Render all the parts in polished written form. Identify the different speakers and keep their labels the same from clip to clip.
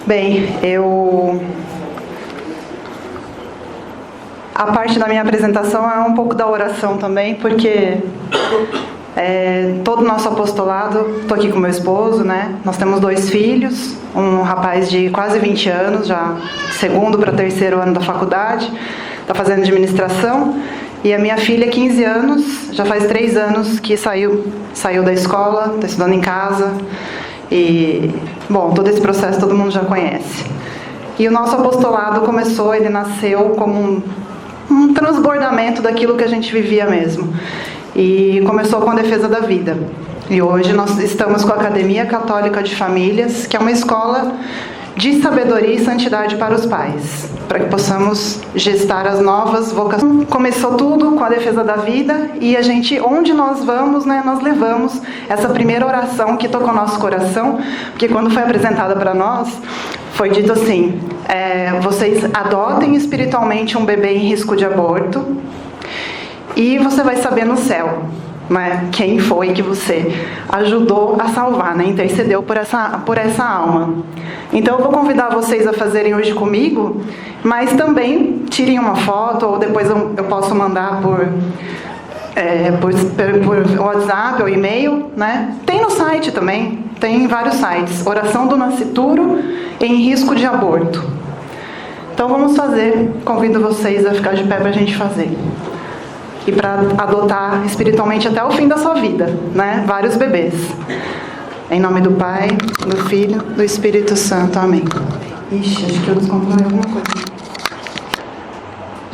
Speaker 1: Bem, a parte da minha apresentação é um pouco da oração também, porque todo o nosso apostolado, estou aqui com meu esposo, né? Nós temos 2 filhos, um rapaz de quase 20 anos, já segundo para terceiro ano da faculdade, está fazendo administração, e a minha filha, 15 anos, já faz 3 anos que saiu da escola, está estudando em casa, e, bom, todo esse processo todo mundo já conhece. E o nosso apostolado começou, ele nasceu como um transbordamento daquilo que a gente vivia mesmo. E começou com a defesa da vida. E hoje nós estamos com a Academia Católica de Famílias, que é uma escola de sabedoria e santidade para os pais, para que possamos gestar as novas vocações. Começou tudo com a defesa da vida, e a gente, onde nós vamos, né, nós levamos essa primeira oração que tocou nosso coração, porque quando foi apresentada para nós, foi dito assim: vocês adotem espiritualmente um bebê em risco de aborto, e você vai saber no céu, né, quem foi que você ajudou a salvar, né, intercedeu por essa alma. Então eu vou convidar vocês a fazerem hoje comigo, mas também tirem uma foto, ou depois eu posso mandar por WhatsApp ou e-mail, né? Tem no site também, tem vários sites. Oração do nascituro em risco de aborto. Então vamos fazer, convido vocês a ficar de pé para a gente fazer. E para adotar espiritualmente até o fim da sua vida, né? Vários bebês. Em nome do Pai, do Filho, do Espírito Santo. Amém. Ixi, acho que eu descontrolei alguma coisa.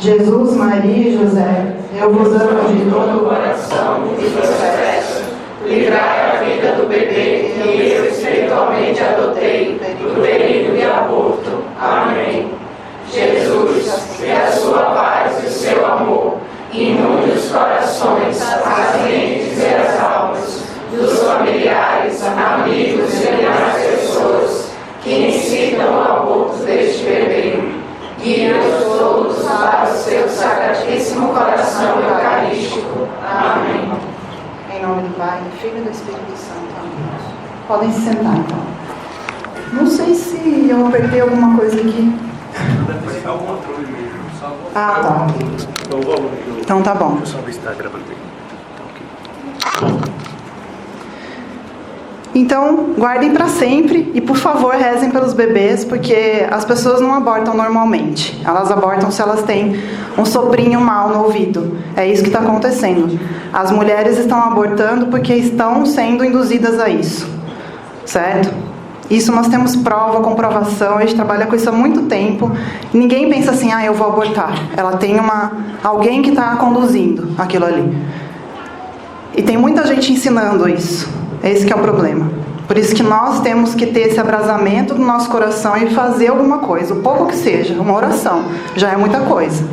Speaker 1: Jesus, Maria e José, eu vos amo de todo o coração e vos peço, livrai a vida do bebê que eu espiritualmente adotei do perigo de aborto. Amém. Jesus, que a sua paz e o seu amor inunde os corações, as mentes e as almas dos familiares, amigos e demais pessoas que incitam o aborto deste bebê. Guia-os todos para o seu sacratíssimo coração eucarístico. Amém. Em nome do Pai, do Filho e do Espírito Santo. Amém. Podem se sentar, então. Não sei se eu apertei alguma coisa aqui.
Speaker 2: Deve apertar o controle mesmo.
Speaker 1: Ah, tá. Então tá bom.
Speaker 2: Deixa eu só ver se está gravando bem. Tá ok.
Speaker 1: Então, guardem para sempre e, por favor, rezem pelos bebês, porque as pessoas não abortam normalmente. Elas abortam se elas têm um soprinho mal no ouvido. É isso que está acontecendo. As mulheres estão abortando porque estão sendo induzidas a isso. Certo? Isso nós temos prova, comprovação, a gente trabalha com isso há muito tempo. Ninguém pensa assim, eu vou abortar. Ela tem alguém que está conduzindo aquilo ali. E tem muita gente ensinando isso. Esse que é o problema. Por isso que nós temos que ter esse abrasamento do nosso coração e fazer alguma coisa, o pouco que seja, uma oração, já é muita coisa.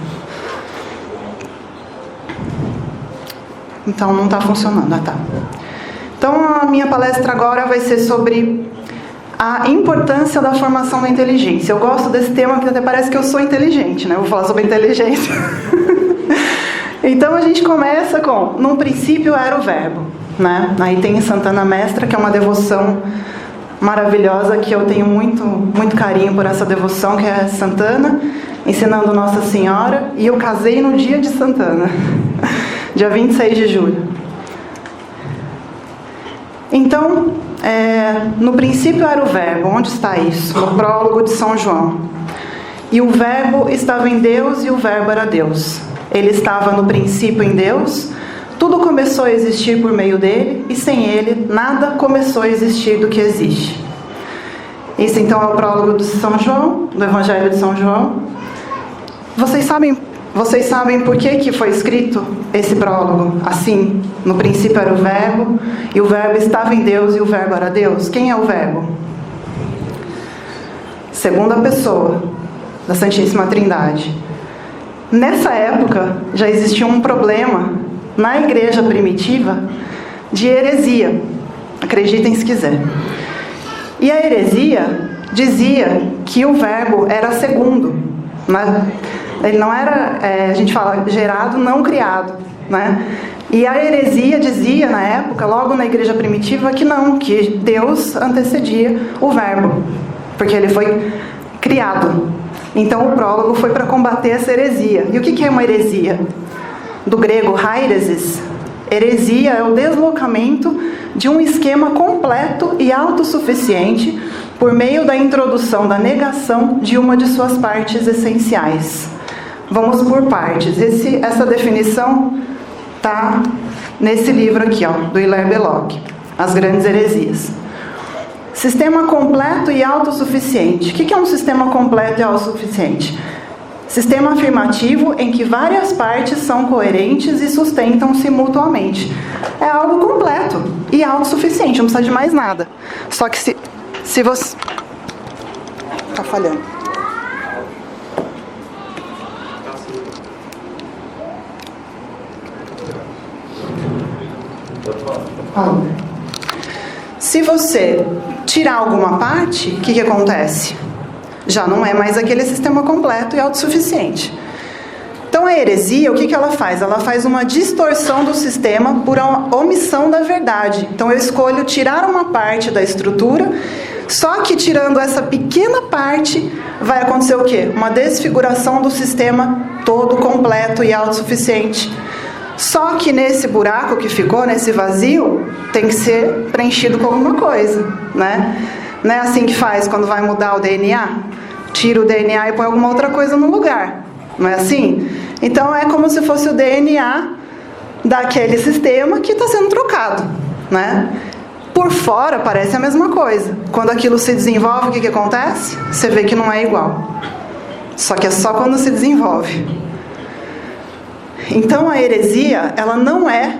Speaker 1: Então não está funcionando, tá. Então a minha palestra agora vai ser sobre a importância da formação da inteligência. Eu gosto desse tema porque até parece que eu sou inteligente, né? Eu vou falar sobre inteligência. Então a gente começa com, no princípio era o verbo. Né? Aí tem Santana Mestra, que é uma devoção maravilhosa, que eu tenho muito, muito carinho por essa devoção, que é Santana, ensinando Nossa Senhora, e eu casei no dia de Santana, dia 26 de julho. Então, no princípio era o verbo. Onde está isso? No prólogo de São João. E o verbo estava em Deus, e o verbo era Deus. Ele estava no princípio em Deus. Tudo começou a existir por meio dele, e sem ele, nada começou a existir do que existe. Isso então é o prólogo de São João, do Evangelho de São João. Vocês sabem por que foi escrito esse prólogo? Assim, no princípio era o verbo, e o verbo estava em Deus, e o verbo era Deus. Quem é o verbo? Segunda pessoa da Santíssima Trindade. Nessa época, já existia um problema na igreja primitiva de heresia. Acreditem se quiser. E a heresia dizia que o verbo era segundo, né? Ele não era, a gente fala, gerado, não criado, né? E a heresia dizia, na época, logo na igreja primitiva, que não, que Deus antecedia o verbo. porque ele foi criado. Então o prólogo foi para combater essa heresia. E o que é uma heresia? Do grego hairesis, heresia é o deslocamento de um esquema completo e autossuficiente por meio da introdução da negação de uma de suas partes essenciais. Vamos por partes. Essa definição está nesse livro aqui, do Hilaire Belloc, As Grandes Heresias. Sistema completo e autossuficiente. O que é um sistema completo e autossuficiente? Sistema afirmativo em que várias partes são coerentes e sustentam-se mutuamente. É algo completo e autossuficiente, não precisa de mais nada. Só que se você... Está falhando. Se você tirar alguma parte, o que acontece? Já não é mais aquele sistema completo e autossuficiente. Então a heresia, o que ela faz? Ela faz uma distorção do sistema por uma omissão da verdade. Então eu escolho tirar uma parte da estrutura, só que tirando essa pequena parte, vai acontecer o quê? Uma desfiguração do sistema todo completo e autossuficiente. Só que nesse buraco que ficou, nesse vazio, tem que ser preenchido com alguma coisa, né? Não é assim que faz quando vai mudar o DNA? Tira o DNA e põe alguma outra coisa no lugar. Não é assim? Então é como se fosse o DNA daquele sistema que está sendo trocado, né? Por fora parece a mesma coisa. Quando aquilo se desenvolve, o que acontece? Você vê que não é igual. Só que é só quando se desenvolve. Então a heresia, ela não é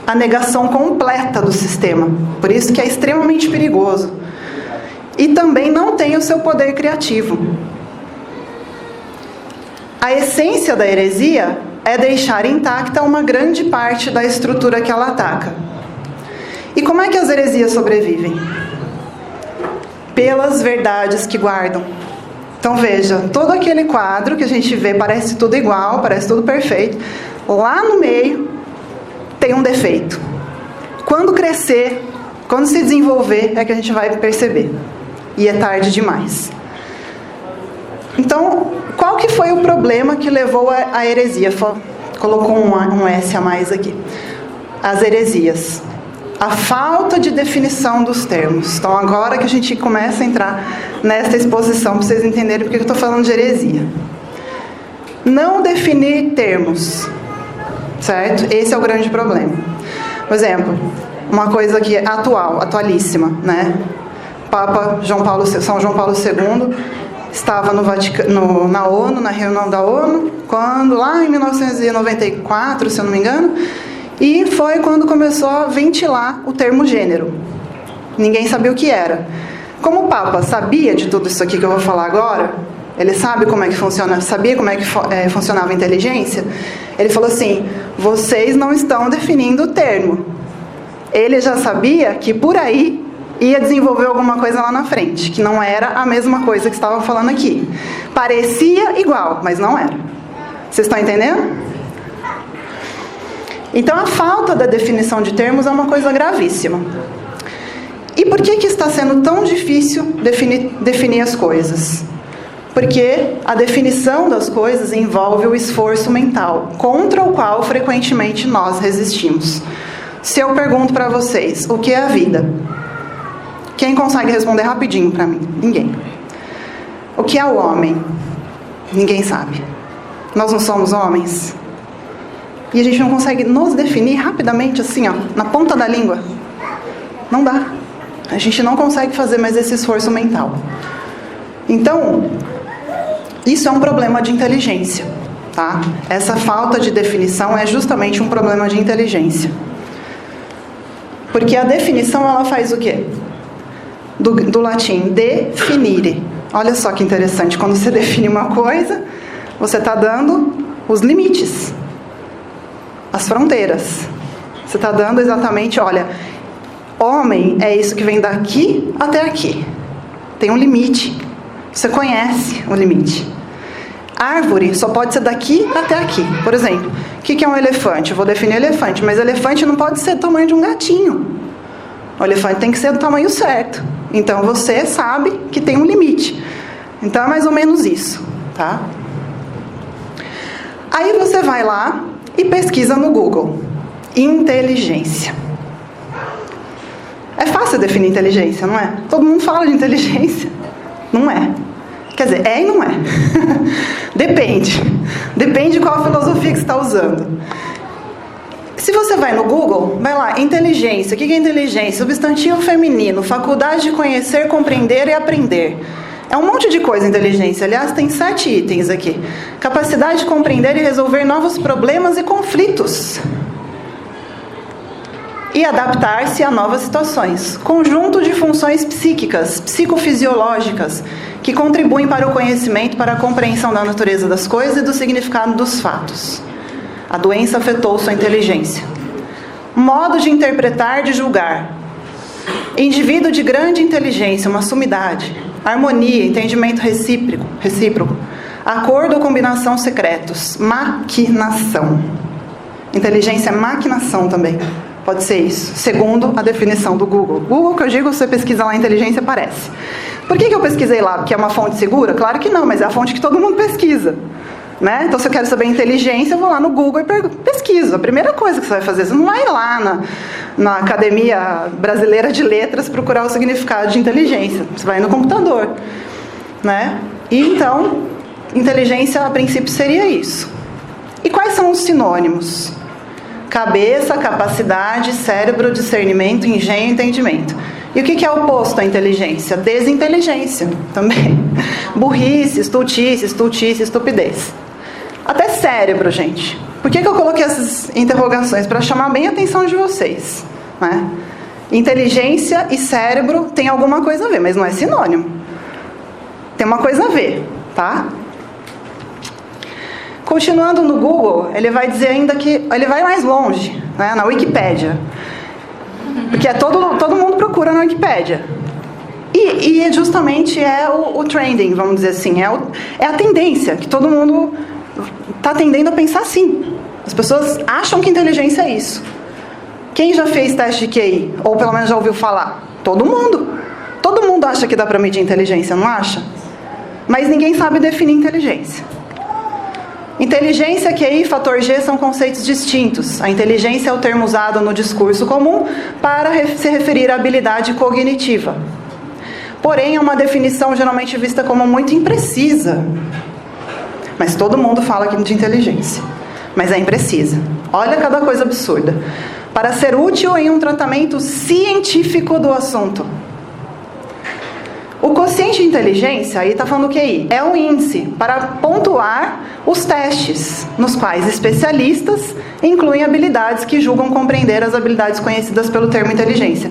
Speaker 1: a negação completa do sistema. Por isso que é extremamente perigoso. E também não tem o seu poder criativo. A essência da heresia é deixar intacta uma grande parte da estrutura que ela ataca. E como é que as heresias sobrevivem? Pelas verdades que guardam. Então veja, todo aquele quadro que a gente vê parece tudo igual, parece tudo perfeito. Lá no meio tem um defeito. Quando crescer, quando se desenvolver, é que a gente vai perceber. E é tarde demais. Então, qual que foi o problema que levou à heresia? Colocou um S a mais aqui. As heresias. A falta de definição dos termos. Então, agora que a gente começa a entrar nesta exposição, para vocês entenderem porque eu estou falando de heresia. Não definir termos. Certo? Esse é o grande problema. Por exemplo, uma coisa que é atualíssima, né? Papa São João Paulo II estava no Vaticano, na ONU, na reunião da ONU, quando lá em 1994, se eu não me engano, e foi quando começou a ventilar o termo gênero. Ninguém sabia o que era. Como o Papa sabia de tudo isso aqui que eu vou falar agora, ele sabe como é que funciona, sabia como é que funcionava a inteligência, ele falou assim: vocês não estão definindo o termo. Ele já sabia que por aí ia desenvolver alguma coisa lá na frente, que não era a mesma coisa que estavam falando aqui. Parecia igual, mas não era. Vocês estão entendendo? Então, a falta da definição de termos é uma coisa gravíssima. E por que está sendo tão difícil definir as coisas? Porque a definição das coisas envolve o esforço mental, contra o qual frequentemente nós resistimos. Se eu pergunto para vocês, o que é a vida? Quem consegue responder rapidinho para mim? Ninguém. O que é o homem? Ninguém sabe. Nós não somos homens? E a gente não consegue nos definir rapidamente, assim, na ponta da língua? Não dá. A gente não consegue fazer mais esse esforço mental. Então, isso é um problema de inteligência, tá? Essa falta de definição é justamente um problema de inteligência. Porque a definição, ela faz o quê? Do latim, definire. Olha só que interessante, quando você define uma coisa, você está dando os limites, as fronteiras. Você está dando exatamente, olha, homem é isso que vem daqui até aqui. Tem um limite. Você conhece o limite. Árvore só pode ser daqui até aqui. Por exemplo, o que é um elefante? Eu vou definir elefante, mas elefante não pode ser do tamanho de um gatinho. O elefante tem que ser do tamanho certo. Então, você sabe que tem um limite. Então, é mais ou menos isso, tá? Aí, você vai lá e pesquisa no Google. Inteligência. É fácil definir inteligência, não é? Todo mundo fala de inteligência. Não é. Quer dizer, é e não é. Depende. Depende de qual filosofia que você está usando. Se você vai no Google, vai lá, inteligência. O que é inteligência? Substantivo feminino, faculdade de conhecer, compreender e aprender. É um monte de coisa inteligência. Aliás, tem 7 itens aqui. Capacidade de compreender e resolver novos problemas e conflitos. E adaptar-se a novas situações. Conjunto de funções psíquicas, psicofisiológicas, que contribuem para o conhecimento, para a compreensão da natureza das coisas e do significado dos fatos. A doença afetou sua inteligência. Modo de interpretar, de julgar. Indivíduo de grande inteligência, uma sumidade. Harmonia, entendimento recíproco. Acordo ou combinação secretos. Maquinação. Inteligência é maquinação também. Pode ser isso, segundo a definição do Google. Google, que eu digo, você pesquisa lá, inteligência, aparece. Por que eu pesquisei lá? Porque é uma fonte segura? Claro que não, mas é a fonte que todo mundo pesquisa. Né? Então, se eu quero saber inteligência, eu vou lá no Google e pesquiso. A primeira coisa que você vai fazer, você não vai lá na Academia Brasileira de Letras procurar o significado de inteligência. Você vai no computador. Né? E então, inteligência, a princípio, seria isso. E quais são os sinônimos? Cabeça, capacidade, cérebro, discernimento, engenho e entendimento. E o que é o oposto à inteligência? Desinteligência também. Burrice, estultice, estupidez. Até cérebro, gente. Por que eu coloquei essas interrogações? Para chamar bem a atenção de vocês. Né? Inteligência e cérebro tem alguma coisa a ver, mas não é sinônimo. Tem uma coisa a ver, tá? Continuando no Google, ele vai dizer ainda que... Ele vai mais longe, né, na Wikipédia. Porque todo mundo procura na Wikipédia. E justamente é o trending, vamos dizer assim. É a tendência, que todo mundo está tendendo a pensar assim. As pessoas acham que inteligência é isso. Quem já fez teste de QI? Ou pelo menos já ouviu falar? Todo mundo. Todo mundo acha que dá para medir inteligência, não acha? Mas ninguém sabe definir inteligência. Inteligência, QI e fator G são conceitos distintos. A inteligência é o termo usado no discurso comum para se referir à habilidade cognitiva. Porém, é uma definição geralmente vista como muito imprecisa. Mas todo mundo fala aqui de inteligência. Mas é imprecisa. Olha cada coisa absurda. Para ser útil em um tratamento científico do assunto. O quociente de inteligência, aí está falando o QI, é um índice para pontuar os testes, nos quais especialistas incluem habilidades que julgam compreender as habilidades conhecidas pelo termo inteligência.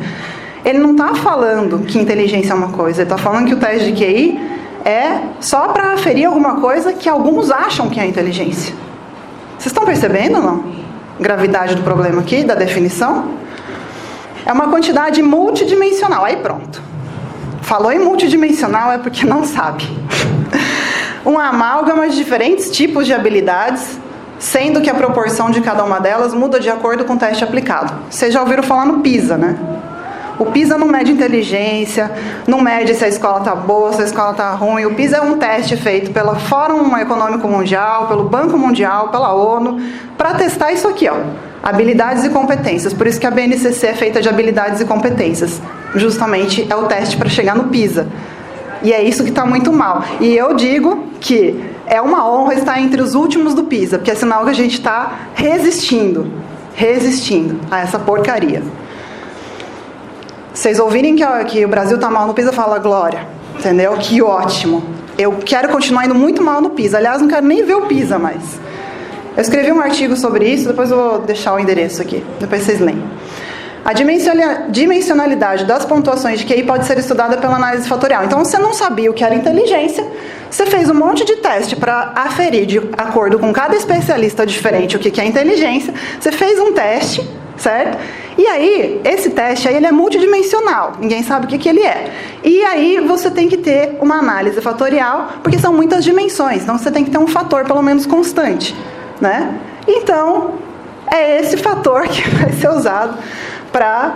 Speaker 1: Ele não está falando que inteligência é uma coisa, ele está falando que o teste de QI é só para aferir alguma coisa que alguns acham que é inteligência. Vocês estão percebendo ou não? Gravidade do problema aqui, da definição? É uma quantidade multidimensional, aí pronto. Falou em multidimensional é porque não sabe. Um amálgama de diferentes tipos de habilidades, sendo que a proporção de cada uma delas muda de acordo com o teste aplicado. Vocês já ouviram falar no PISA, né? O PISA não mede inteligência, não mede se a escola está boa, se a escola está ruim. O PISA é um teste feito pelo Fórum Econômico Mundial, pelo Banco Mundial, pela ONU, para testar isso aqui, ó. Habilidades e competências. Por isso que a BNCC é feita de habilidades e competências. Justamente é o teste para chegar no PISA. E é isso que está muito mal. E eu digo que é uma honra estar entre os últimos do PISA, porque é sinal que a gente está resistindo a essa porcaria. Vocês ouvirem que o Brasil está mal no PISA, fala glória. Entendeu? Que ótimo. Eu quero continuar indo muito mal no PISA. Aliás, não quero nem ver o PISA mais. Eu escrevi um artigo sobre isso, depois eu vou deixar o endereço aqui, depois vocês leem. A dimensionalidade das pontuações de QI pode ser estudada pela análise fatorial. Então, você não sabia o que era inteligência, você fez um monte de teste para aferir, de acordo com cada especialista diferente, o que é inteligência. Você fez um teste, certo? E aí, esse teste aí, ele é multidimensional, ninguém sabe o que ele é. E aí, você tem que ter uma análise fatorial, porque são muitas dimensões, então você tem que ter um fator pelo menos constante, né? Então, é esse fator que vai ser usado para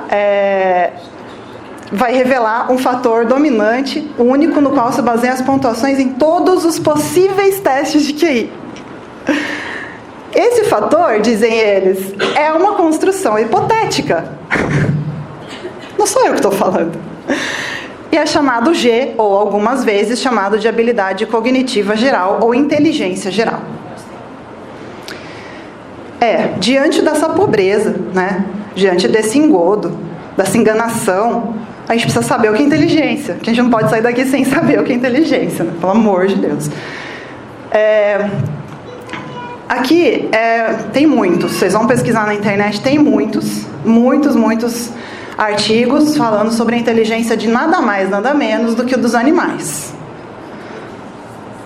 Speaker 1: vai revelar um fator dominante, único, no qual se baseiam as pontuações em todos os possíveis testes de QI. Esse fator, dizem eles, é uma construção hipotética. Não sou eu que estou falando. E é chamado G, ou algumas vezes chamado de habilidade cognitiva geral ou inteligência geral. Diante dessa pobreza, né? Diante desse engodo, dessa enganação, a gente precisa saber o que é inteligência. A gente não pode sair daqui sem saber o que é inteligência, né? Pelo amor de Deus. Aqui tem muitos, vocês vão pesquisar na internet, tem muitos artigos falando sobre a inteligência de nada mais, nada menos do que o dos animais.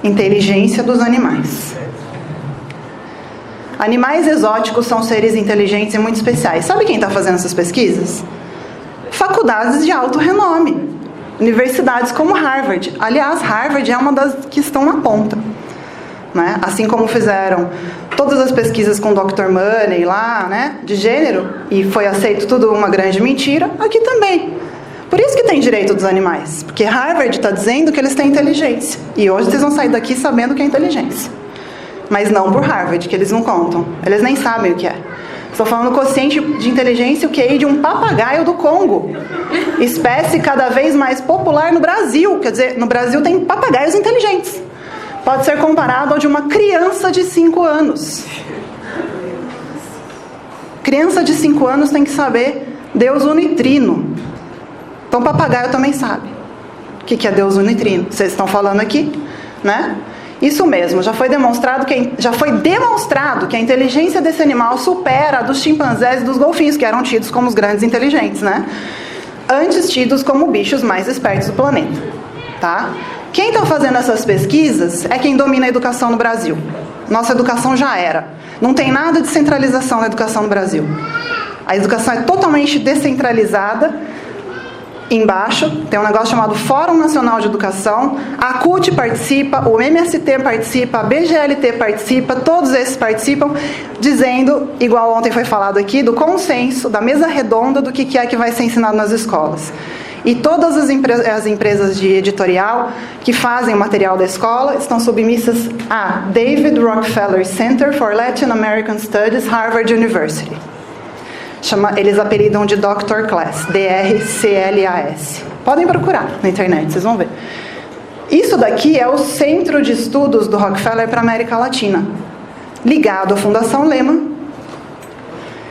Speaker 1: Inteligência dos animais. Animais exóticos são seres inteligentes e muito especiais. Sabe quem está fazendo essas pesquisas? Faculdades de alto renome. Universidades como Harvard. Aliás, Harvard é uma das que estão na ponta. Né? Assim como fizeram todas as pesquisas com o Dr. Money lá, né? De gênero, e foi aceito tudo uma grande mentira, aqui também. Por isso que tem direito dos animais. Porque Harvard está dizendo que eles têm inteligência. E hoje vocês vão sair daqui sabendo o que é inteligência. Mas não por Harvard, que eles não contam. Eles nem sabem o que é. Estou falando do quociente de inteligência, o QI de um papagaio do Congo. Espécie cada vez mais popular no Brasil. Quer dizer, no Brasil tem papagaios inteligentes. Pode ser comparado ao de uma criança de 5 anos. Criança de 5 anos tem que saber Deus unitrino. Então papagaio também sabe o que é Deus unitrino. Vocês estão falando aqui, né? Isso mesmo, já foi demonstrado que a inteligência desse animal supera a dos chimpanzés e dos golfinhos, que eram tidos como os grandes inteligentes, né? Antes tidos como bichos mais espertos do planeta, tá? Quem está fazendo essas pesquisas é quem domina a educação no Brasil. Nossa educação já era. Não tem nada de centralização na educação no Brasil. A educação é totalmente descentralizada. Embaixo tem um negócio chamado Fórum Nacional de Educação, a CUT participa, o MST participa, a BGLT participa, todos esses participam, dizendo, igual ontem foi falado aqui, do consenso, da mesa redonda do que é que vai ser ensinado nas escolas. E todas as empresas de editorial que fazem o material da escola estão submissas a David Rockefeller Center for Latin American Studies, Harvard University. Eles apelidam de Dr. Class, DRCLAS. Podem procurar na internet, vocês vão ver. Isso daqui é o Centro de Estudos do Rockefeller para a América Latina, ligado à Fundação Lehman,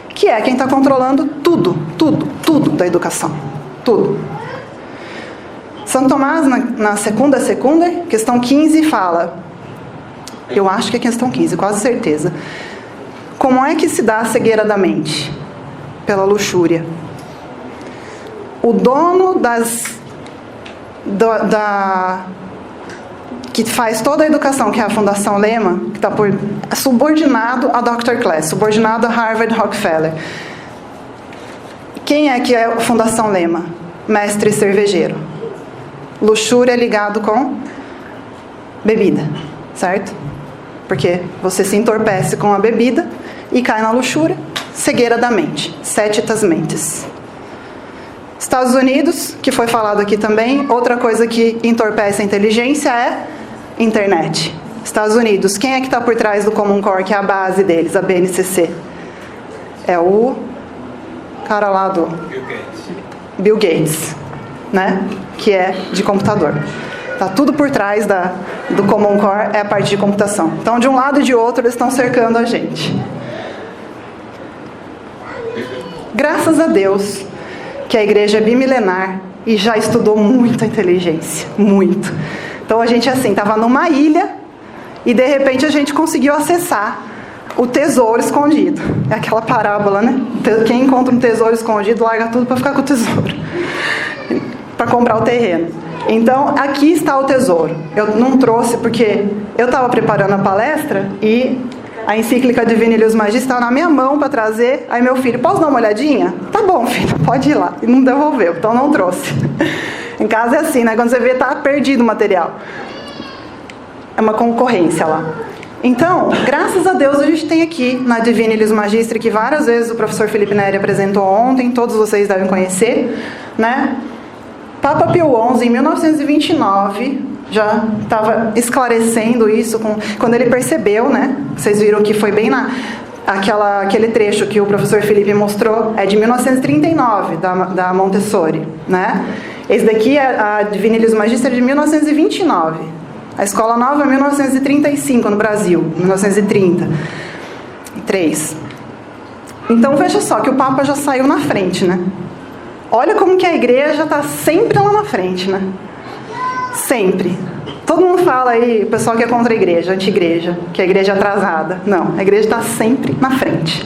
Speaker 1: que é quem está controlando tudo da educação. Tudo. São Tomás, na segunda, questão 15, fala, eu acho que é questão 15, quase certeza. Como é que se dá a cegueira da mente? Pela luxúria. O dono que faz toda a educação, que é a Fundação Lehman, que está subordinado a Dr. Class, subordinado a Harvard Rockefeller. Quem é que é a Fundação Lehman? Mestre cervejeiro. Luxúria ligado com bebida, certo? Porque você se entorpece com a bebida e cai na luxúria. Cegueira da mente, sétitas mentes. Estados Unidos, que foi falado aqui também, outra coisa que entorpece a inteligência é internet. Estados Unidos, quem é que está por trás do Common Core, que é a base deles, a BNCC? É o cara lá do Bill Gates, né? Que é de computador. Está tudo por trás do Common Core, é a parte de computação. Então, de um lado e de outro, eles estão cercando a gente. Graças a Deus que a igreja é bimilenar e já estudou muito a inteligência, muito. Então a gente assim, estava numa ilha e de repente a gente conseguiu acessar o tesouro escondido. É aquela parábola, né? Quem encontra um tesouro escondido larga tudo para ficar com o tesouro, para comprar o terreno. Então aqui está o tesouro. Eu não trouxe porque eu estava preparando a palestra e a encíclica Divini Lius Magis está na minha mão para trazer. Aí meu filho, posso dar uma olhadinha? Tá bom, filho, pode ir lá. E não devolveu, então não trouxe. Em casa é assim, né? Quando você vê, tá perdido o material. É uma concorrência lá. Então, graças a Deus, a gente tem aqui na Divini Lius Magistre, que várias vezes o professor Felipe Neri apresentou ontem, todos vocês devem conhecer, né? Papa Pio XI, em 1929, já estava esclarecendo isso, quando ele percebeu, né? Vocês viram que foi bem aquele trecho que o professor Felipe mostrou, é de 1939, da Montessori, né? Esse daqui, a Divinilis Magister, de 1929. A Escola Nova, 1935, no Brasil, 1933. Então, veja só, que o Papa já saiu na frente, né? Olha como que a igreja está sempre lá na frente, né? Sempre. Todo mundo fala aí, o pessoal que é contra a igreja, anti-igreja, que a igreja é atrasada. Não, a igreja está sempre na frente.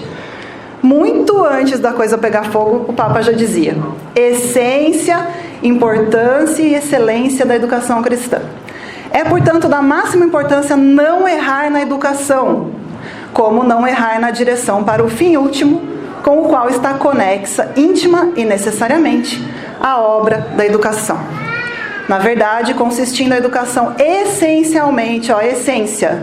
Speaker 1: Muito antes da coisa pegar fogo, o Papa já dizia: essência, importância e excelência da educação cristã. É, portanto, da máxima importância não errar na educação, como não errar na direção para o fim último, com o qual está conexa, íntima e necessariamente, a obra da educação. Na verdade, consistindo a educação essencialmente, essência,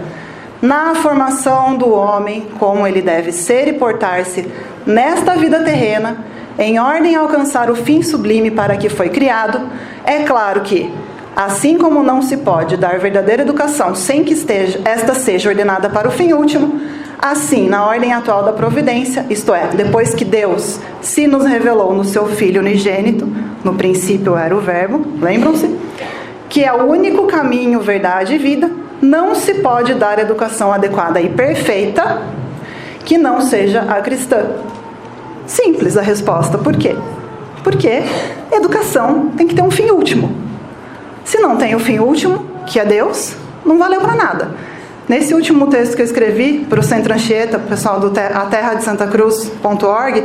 Speaker 1: na formação do homem, como ele deve ser e portar-se nesta vida terrena, em ordem a alcançar o fim sublime para que foi criado. É claro que, assim como não se pode dar verdadeira educação sem que esta seja ordenada para o fim último, assim, na ordem atual da providência, isto é, depois que Deus se nos revelou no seu Filho unigênito, no princípio era o Verbo, lembram-se? Que é o único caminho, verdade e vida, não se pode dar educação adequada e perfeita que não seja a cristã. Simples a resposta. Por quê? Porque educação tem que ter um fim último. Se não tem o fim último, que é Deus, não valeu para nada. Nesse último texto que eu escrevi para o Centro Anchieta, pessoal do aterradesantacruz.org,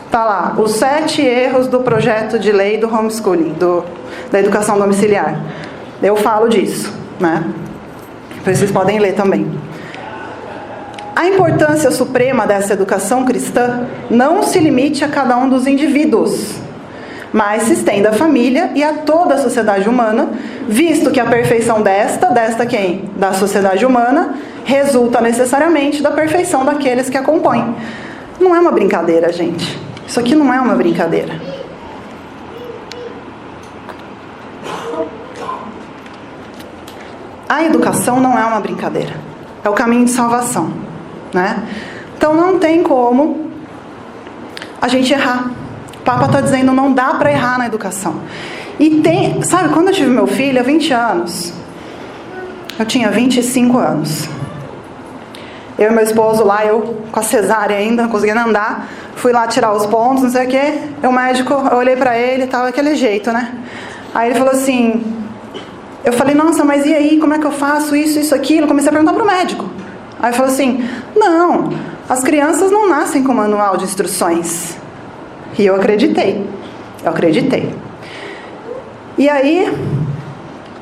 Speaker 1: está lá, os 7 erros do projeto de lei do homeschooling, da educação domiciliar. Eu falo disso, né? Vocês podem ler também. A importância suprema dessa educação cristã não se limite a cada um dos indivíduos, mas se estende à família e a toda a sociedade humana, visto que a perfeição desta quem? Da sociedade humana, resulta necessariamente da perfeição daqueles que a compõem. Não é uma brincadeira, gente. Isso aqui não é uma brincadeira. A educação não é uma brincadeira. É o caminho de salvação, né? Então não tem como a gente errar. O Papa está dizendo, não dá para errar na educação. E tem, sabe, quando eu tive meu filho, há 20 anos, eu tinha 25 anos. Eu e meu esposo lá, eu com a cesárea ainda, não conseguia andar, fui lá tirar os pontos, não sei o quê. O médico, eu olhei para ele, tava daquele jeito, né? Aí ele falou assim, eu falei, nossa, mas e aí, como é que eu faço isso, aquilo? Comecei a perguntar para o médico. Aí ele falou assim, não, as crianças não nascem com manual de instruções. E eu acreditei. E aí,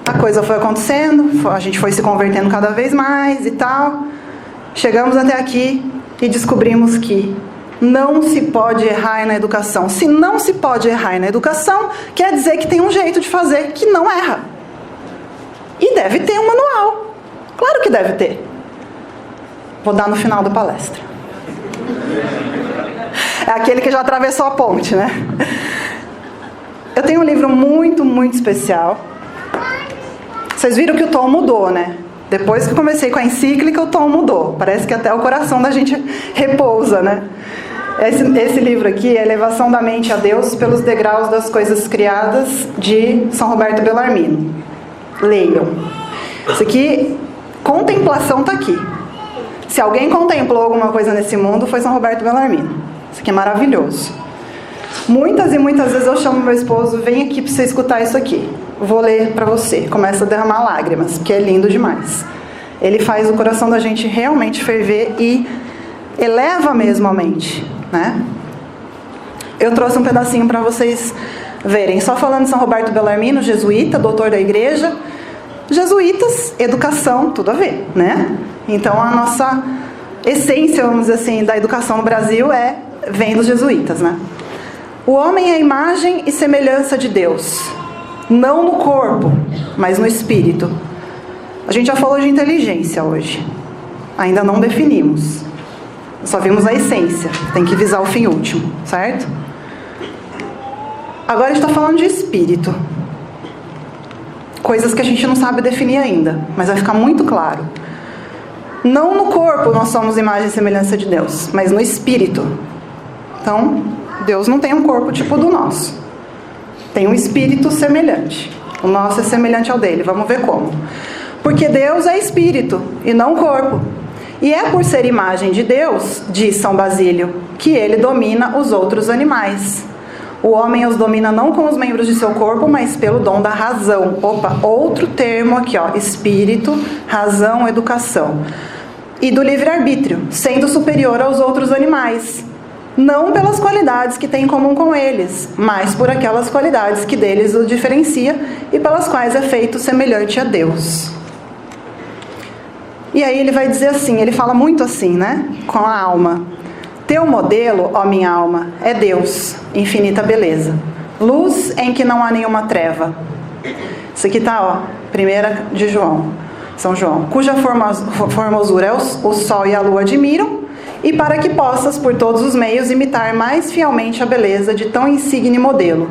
Speaker 1: a coisa foi acontecendo, a gente foi se convertendo cada vez mais e tal. Chegamos até aqui e descobrimos que não se pode errar na educação. Se não se pode errar na educação, quer dizer que tem um jeito de fazer que não erra. E deve ter um manual. Claro que deve ter. Vou dar no final da palestra. É aquele que já atravessou a ponte, né? Eu tenho um livro muito, muito especial. Vocês viram que o tom mudou, né? Depois que eu comecei com a encíclica, o tom mudou. Parece que até o coração da gente repousa, né? Esse livro aqui é Elevação da Mente a Deus pelos Degraus das Coisas Criadas, de São Roberto Bellarmino. Leiam. Isso aqui, contemplação está aqui. Se alguém contemplou alguma coisa nesse mundo, foi São Roberto Bellarmino. Isso aqui é maravilhoso. Muitas e muitas vezes eu chamo meu esposo, vem aqui para você escutar isso aqui. Vou ler para você. Começa a derramar lágrimas, porque é lindo demais. Ele faz o coração da gente realmente ferver e eleva mesmo a mente, né? Eu trouxe um pedacinho para vocês verem. Só falando de São Roberto Bellarmino, jesuíta, doutor da igreja. Jesuítas, educação, tudo a ver, né? Então a nossa essência, vamos dizer assim, da educação no Brasil vem dos jesuítas, né? O homem é a imagem e semelhança de Deus, não no corpo, mas no espírito. A gente já falou de inteligência hoje, ainda não definimos, só vimos a essência, tem que visar o fim último, certo? Agora a gente está falando de espírito. coisas que a gente não sabe definir ainda, mas vai ficar muito claro. Não no corpo nós somos imagem e semelhança de Deus, mas no espírito. Então, Deus não tem um corpo tipo do nosso. Tem um espírito semelhante. O nosso é semelhante ao dele. Vamos ver como. Porque Deus é espírito e não corpo. E é por ser imagem de Deus, diz São Basílio, que ele domina os outros animais. O homem os domina não com os membros de seu corpo, mas pelo dom da razão. Opa, outro termo aqui, ó, espírito, razão, educação. E do livre-arbítrio, sendo superior aos outros animais. Não pelas qualidades que tem em comum com eles, mas por aquelas qualidades que deles o diferencia e pelas quais é feito semelhante a Deus. E aí ele vai dizer assim, ele fala muito assim, né? Com a alma. Teu modelo, ó minha alma, é Deus, infinita beleza. Luz em que não há nenhuma treva. Isso aqui tá, ó, 1 de João, São João. Cuja formosura o sol e a lua admiram, e para que possas, por todos os meios, imitar mais fielmente a beleza de tão insigne modelo,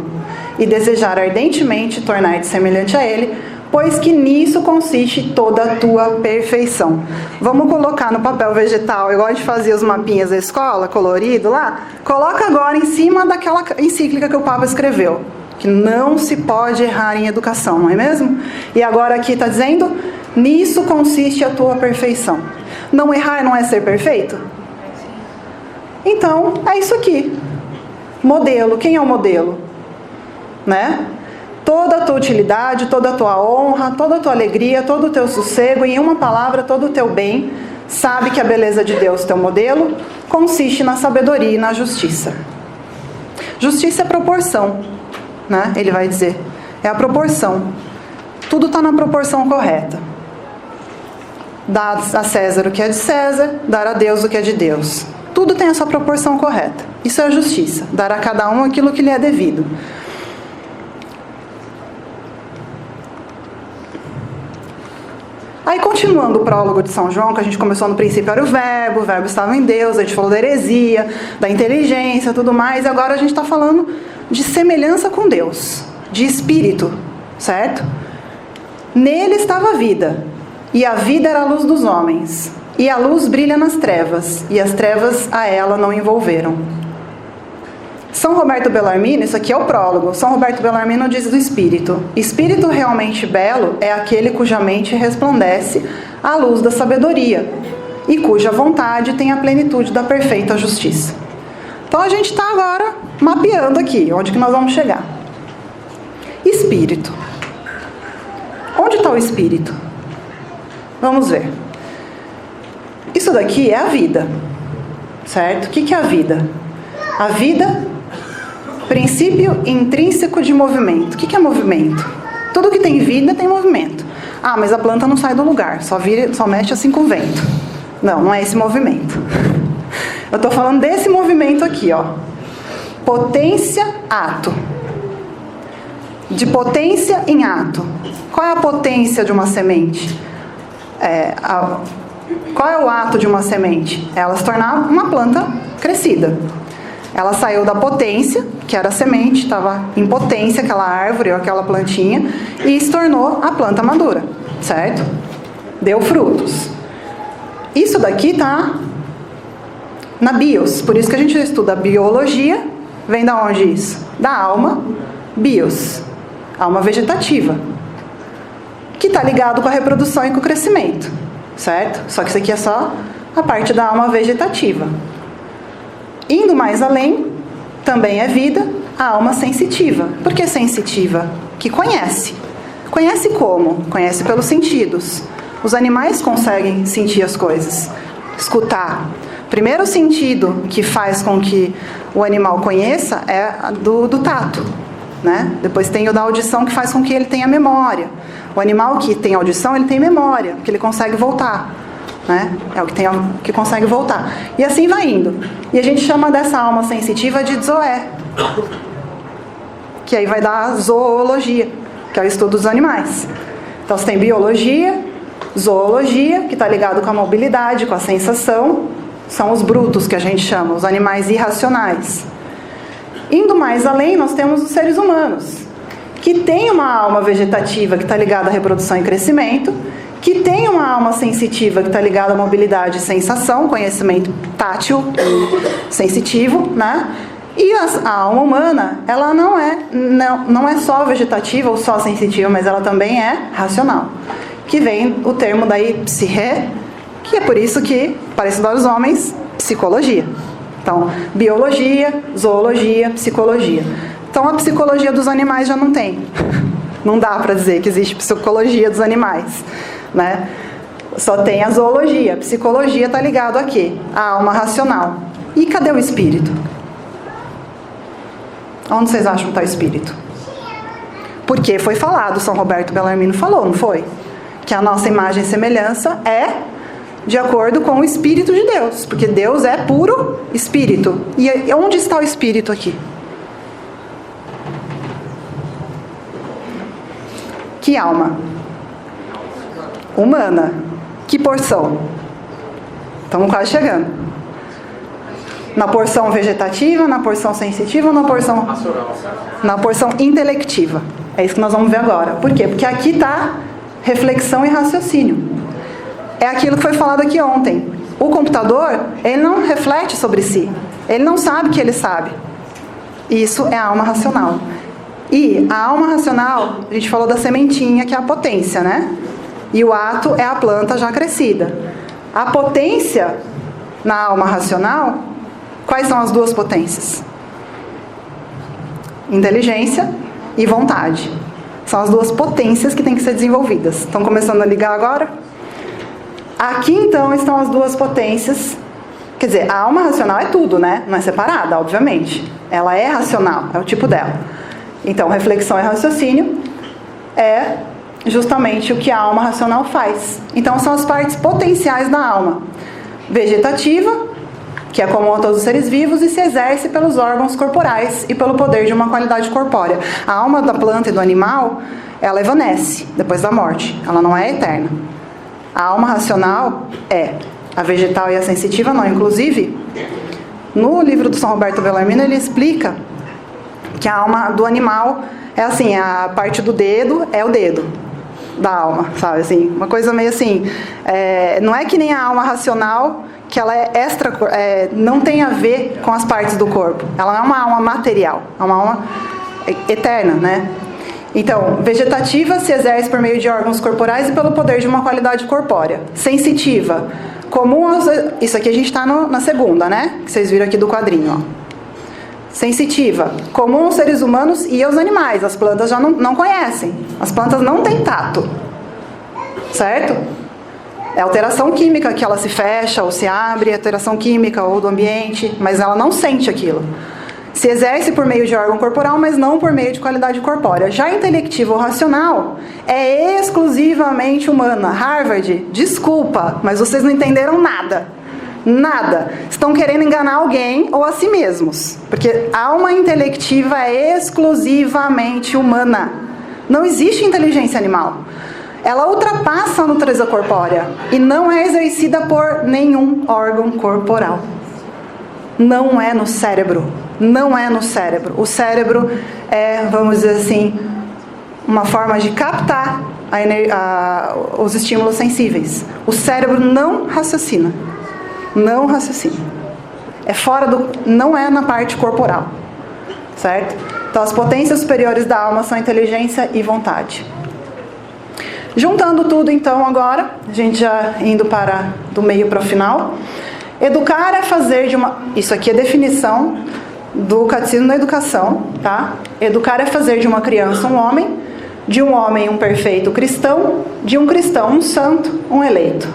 Speaker 1: e desejar ardentemente tornar-te semelhante a ele, pois que nisso consiste toda a tua perfeição. Vamos colocar no papel vegetal, igual a gente fazia os mapinhas da escola, colorido lá, coloca agora em cima daquela encíclica que o Papa escreveu, que não se pode errar em educação, não é mesmo? E agora aqui está dizendo, nisso consiste a tua perfeição. Não errar não é ser perfeito? Então, é isso aqui. Modelo. Quem é o modelo? Né? Toda a tua utilidade, toda a tua honra, toda a tua alegria, todo o teu sossego, em uma palavra, todo o teu bem, sabe que a beleza de Deus, teu modelo, consiste na sabedoria e na justiça. Justiça é proporção, né? Ele vai dizer. É a proporção. Tudo está na proporção correta. Dar a César o que é de César, dar a Deus o que é de Deus. Tudo tem a sua proporção correta. Isso é a justiça. Dar a cada um aquilo que lhe é devido. Aí, continuando o prólogo de São João, que a gente começou no princípio, era o verbo estava em Deus, a gente falou da heresia, da inteligência, tudo mais, e agora a gente está falando de semelhança com Deus, de espírito, certo? Nele estava a vida, e a vida era a luz dos homens, e a luz brilha nas trevas, e as trevas a ela não envolveram. São Roberto Bellarmino, isso aqui é o prólogo, São Roberto Bellarmino diz do espírito. Espírito realmente belo é aquele cuja mente resplandece à luz da sabedoria e cuja vontade tem a plenitude da perfeita justiça. Então a gente está agora mapeando aqui, onde que nós vamos chegar. Espírito. Onde está o espírito? Vamos ver. Isso daqui é a vida, certo? O que é a vida? A vida, princípio intrínseco de movimento. O que é movimento? Tudo que tem vida tem movimento. Ah, mas a planta não sai do lugar, só mexe assim com o vento. Não, não é esse movimento. Eu estou falando desse movimento aqui, ó. Potência, ato. De potência em ato. Qual é a potência de uma semente? Qual é o ato de uma semente? Ela se tornar uma planta crescida. Ela saiu da potência, que era a semente, estava em potência aquela árvore ou aquela plantinha, e se tornou a planta madura, certo? Deu frutos. Isso daqui está na bios, por isso que a gente estuda biologia, vem da onde isso? Da alma, bios, alma vegetativa, que está ligado com a reprodução e com o crescimento, certo? Só que isso aqui é só a parte da alma vegetativa. Indo mais além, também é vida, a alma sensitiva. Por que sensitiva? Que conhece. Conhece como? Conhece pelos sentidos. Os animais conseguem sentir as coisas, escutar. Primeiro sentido que faz com que o animal conheça é do tato, né? Depois tem o da audição, que faz com que ele tenha memória. O animal que tem audição, ele tem memória, porque ele consegue voltar, né? É o que consegue voltar. E assim vai indo. E a gente chama dessa alma sensitiva de zoé, que aí vai dar zoologia, que é o estudo dos animais. Então você tem biologia, zoologia, que está ligado com a mobilidade, com a sensação. São os brutos, que a gente chama, os animais irracionais. Indo mais além, nós temos os seres humanos, que tem uma alma vegetativa que está ligada à reprodução e crescimento, que tem uma alma sensitiva que está ligada à mobilidade e sensação, conhecimento tátil e sensitivo, né? E a alma humana, ela não é só vegetativa ou só sensitiva, mas ela também é racional. Que vem o termo daí, psique, que é por isso que, parecido aos homens, psicologia. Então, biologia, zoologia, psicologia. Então, a psicologia dos animais já não tem. Não dá para dizer que existe psicologia dos animais, né? Só tem a zoologia. A psicologia está ligado a quê? A alma racional. E cadê o espírito? Onde vocês acham que está o espírito? Porque foi falado, São Roberto Bellarmino falou, não foi? Que a nossa imagem e semelhança é de acordo com o Espírito de Deus. Porque Deus é puro espírito. E onde está o espírito aqui? Que alma? Humana. Que porção? Estamos quase chegando. Na porção vegetativa, na porção sensitiva ou na porção... Na porção intelectiva. É isso que nós vamos ver agora. Por quê? Porque aqui está reflexão e raciocínio. É aquilo que foi falado aqui ontem. O computador, ele não reflete sobre si. Ele não sabe que ele sabe. Isso é a alma racional. E a alma racional, a gente falou da sementinha, que é a potência, né? E o ato é a planta já crescida. A potência na alma racional, quais são as duas potências? Inteligência e vontade. São as duas potências que têm que ser desenvolvidas. Estão começando a ligar agora? Aqui, então, estão as duas potências. Quer dizer, a alma racional é tudo, né? Não é separada, obviamente. Ela é racional, é o tipo dela. Então, reflexão e raciocínio é justamente o que a alma racional faz. Então, são as partes potenciais da alma. Vegetativa, que é comum a todos os seres vivos e se exerce pelos órgãos corporais e pelo poder de uma qualidade corpórea. A alma da planta e do animal, ela evanece depois da morte. Ela não é eterna. A alma racional é. A vegetal e a sensitiva não. Inclusive, no livro do São Roberto Bellarmino, ele explica que a alma do animal é assim, a parte do dedo é o dedo da alma, sabe? Assim, uma coisa meio assim, não é que nem a alma racional, que ela é extra, não tem a ver com as partes do corpo. Ela é uma alma material, é uma alma eterna, né? Então, vegetativa se exerce por meio de órgãos corporais e pelo poder de uma qualidade corpórea. Sensitiva, comum isso aqui a gente está na segunda, né? Que vocês viram aqui do quadrinho, ó. Sensitiva, comum aos seres humanos e aos animais. As plantas já não conhecem. As plantas não têm tato. Certo? É alteração química que ela se fecha ou se abre, alteração química ou do ambiente, mas ela não sente aquilo. Se exerce por meio de órgão corporal, mas não por meio de qualidade corpórea. Já intelectiva ou racional é exclusivamente humana. Harvard, desculpa, mas vocês não entenderam nada. Nada. Estão querendo enganar alguém ou a si mesmos. Porque a alma intelectiva é exclusivamente humana. Não existe inteligência animal. Ela ultrapassa a natureza corpórea e não é exercida por nenhum órgão corporal. Não é no cérebro. Não é no cérebro. O cérebro é, vamos dizer assim, uma forma de captar os estímulos sensíveis. O cérebro não raciocina. Não raciocina. É fora não é na parte corporal. Certo? Então, as potências superiores da alma são inteligência e vontade. Juntando tudo, então, agora, a gente já indo do meio para o final. Educar é fazer de uma... Isso aqui é definição do Catecismo da Educação, tá? Educar é fazer de uma criança um homem, de um homem um perfeito cristão, de um cristão um santo, um eleito.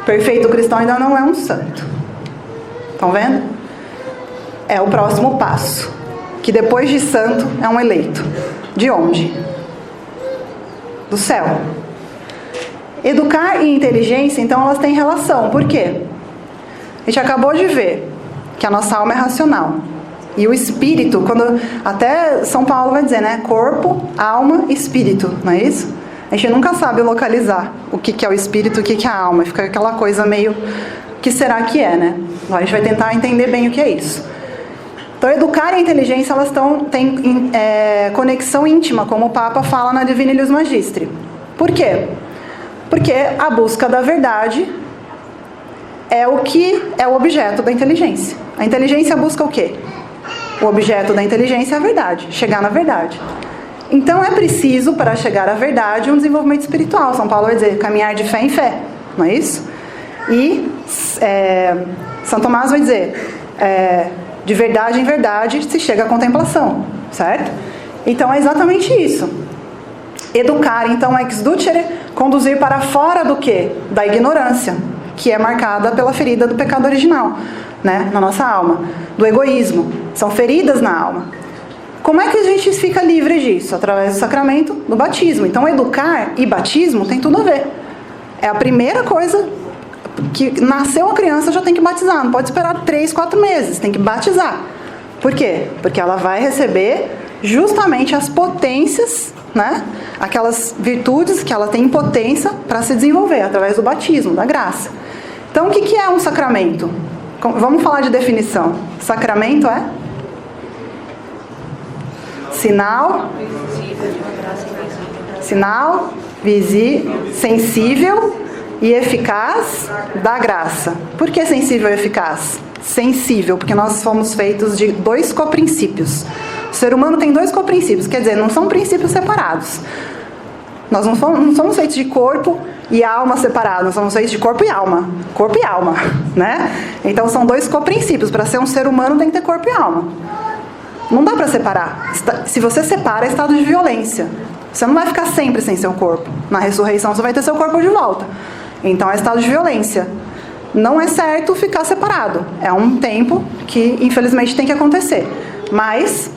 Speaker 1: Perfeito cristão ainda não é um santo. Estão vendo? É o próximo passo. Que depois de santo é um eleito. De onde? Do céu. Educar e inteligência, então, elas têm relação. Por quê? A gente acabou de ver que a nossa alma é racional. E o espírito, quando até São Paulo vai dizer, né? Corpo, alma, espírito, não é isso? A gente nunca sabe localizar o que é o espírito, o que é a alma. Fica aquela coisa meio, o que será que é, né? Agora a gente vai tentar entender bem o que é isso. Então, educar e a inteligência, elas têm conexão íntima, como o Papa fala na Divina Illius Magistri. Por quê? Porque a busca da verdade é o que é o objeto da inteligência. A inteligência busca o quê? O objeto da inteligência é a verdade, chegar na verdade. Então, é preciso, para chegar à verdade, um desenvolvimento espiritual. São Paulo vai dizer, caminhar de fé em fé, não é isso? E São Tomás vai dizer, de verdade em verdade se chega à contemplação, certo? Então, é exatamente isso. Educar, então, ex ducere, conduzir para fora do quê? Da ignorância, que é marcada pela ferida do pecado original, né? Na nossa alma, do egoísmo. São feridas na alma. Como é que a gente fica livre disso? Através do sacramento do batismo. Então, educar e batismo tem tudo a ver. É a primeira coisa que nasceu a criança, já tem que batizar. Não pode esperar 3, 4 meses, tem que batizar. Por quê? Porque ela vai receber justamente as potências, né? Aquelas virtudes que ela tem em potência para se desenvolver através do batismo, da graça. Então, o que é um sacramento? Vamos falar de definição. Sacramento é? Sinal sensível e eficaz da graça. Por que sensível e eficaz? Sensível, porque nós fomos feitos de 2 coprincípios. O ser humano tem 2 coprincípios, quer dizer, não são princípios separados. Nós não somos feitos de corpo e alma separados, nós somos feitos de corpo e alma, né? Então são 2 coprincípios. Para ser um ser humano tem que ter corpo e alma. Não dá para separar. Se você separa, é estado de violência. Você não vai ficar sempre sem seu corpo. Na ressurreição você vai ter seu corpo de volta. Então é estado de violência. Não é certo ficar separado. É um tempo que infelizmente tem que acontecer. Mas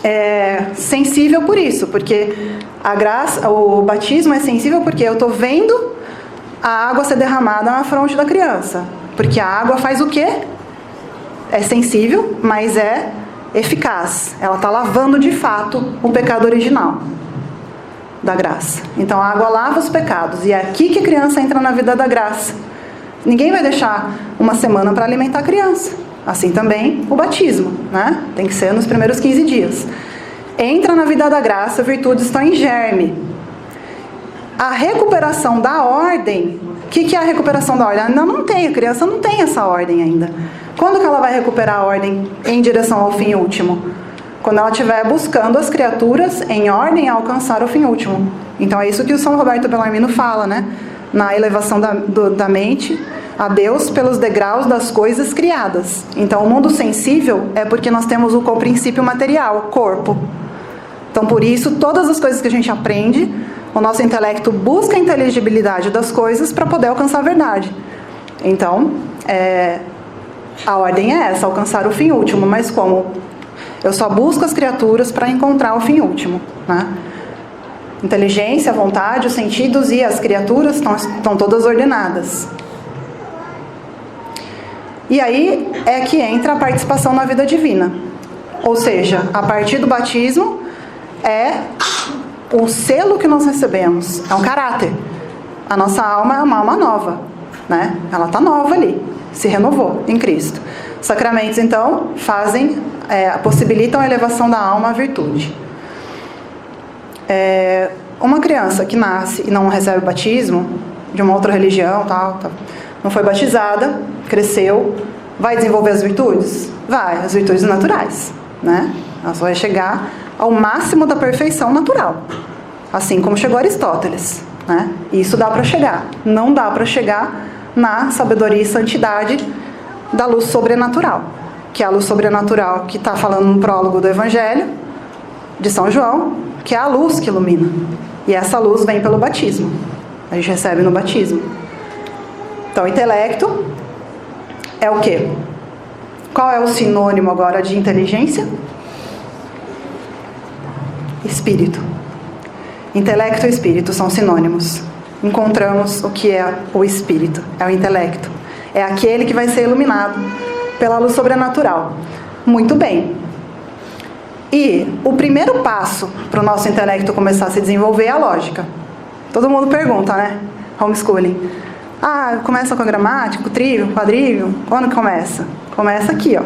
Speaker 1: é sensível por isso, porque a graça, o batismo é sensível porque eu estou vendo a água ser derramada na fronte da criança. Porque a água faz o quê? É sensível, mas é eficaz. Ela está lavando de fato o pecado original da graça. Então a água lava os pecados. E é aqui que a criança entra na vida da graça. Ninguém vai deixar uma semana para alimentar a criança. Assim também o batismo, né? Tem que ser nos primeiros 15 dias. Entra na vida da graça, virtudes estão em germe. A recuperação da ordem, o que é a recuperação da ordem? Ainda não tem, a criança não tem essa ordem ainda. Quando que ela vai recuperar a ordem em direção ao fim último? Quando ela estiver buscando as criaturas em ordem a alcançar o fim último. Então é isso que o São Roberto Bellarmino fala, né? Na elevação da mente a Deus pelos degraus das coisas criadas. Então o mundo sensível é porque nós temos o princípio material, corpo. Então por isso todas as coisas que a gente aprende, o nosso intelecto busca a inteligibilidade das coisas para poder alcançar a verdade. Então a ordem é essa, alcançar o fim último. Mas como? Eu só busco as criaturas para encontrar o fim último, né? Inteligência, a vontade, os sentidos e as criaturas estão todas ordenadas. E aí é que entra a participação na vida divina. Ou seja, a partir do batismo é o selo que nós recebemos, é um caráter. A nossa alma é uma alma nova, né? Ela está nova ali, se renovou em Cristo. Os sacramentos, então, possibilitam a elevação da alma à virtude. Uma criança que nasce e não recebe o batismo, de uma outra religião, não foi batizada, cresceu, vai desenvolver as virtudes? Vai, as virtudes naturais, né? Ela só vai chegar ao máximo da perfeição natural, assim como chegou Aristóteles, né? Isso dá para chegar. Não dá para chegar na sabedoria e santidade da luz sobrenatural, que é a luz sobrenatural que está falando no prólogo do Evangelho de São João, que é a luz que ilumina. E essa luz vem pelo batismo. A gente recebe no batismo. Então, intelecto é o quê? Qual é o sinônimo agora de inteligência? Espírito. Intelecto e espírito são sinônimos. Encontramos o que é o espírito, é o intelecto. É aquele que vai ser iluminado pela luz sobrenatural. Muito bem. E o primeiro passo para o nosso intelecto começar a se desenvolver é a lógica. Todo mundo pergunta, né? Homeschooling. Começa com a gramática, o trívio, quadrívio? Quando começa? Começa aqui, ó.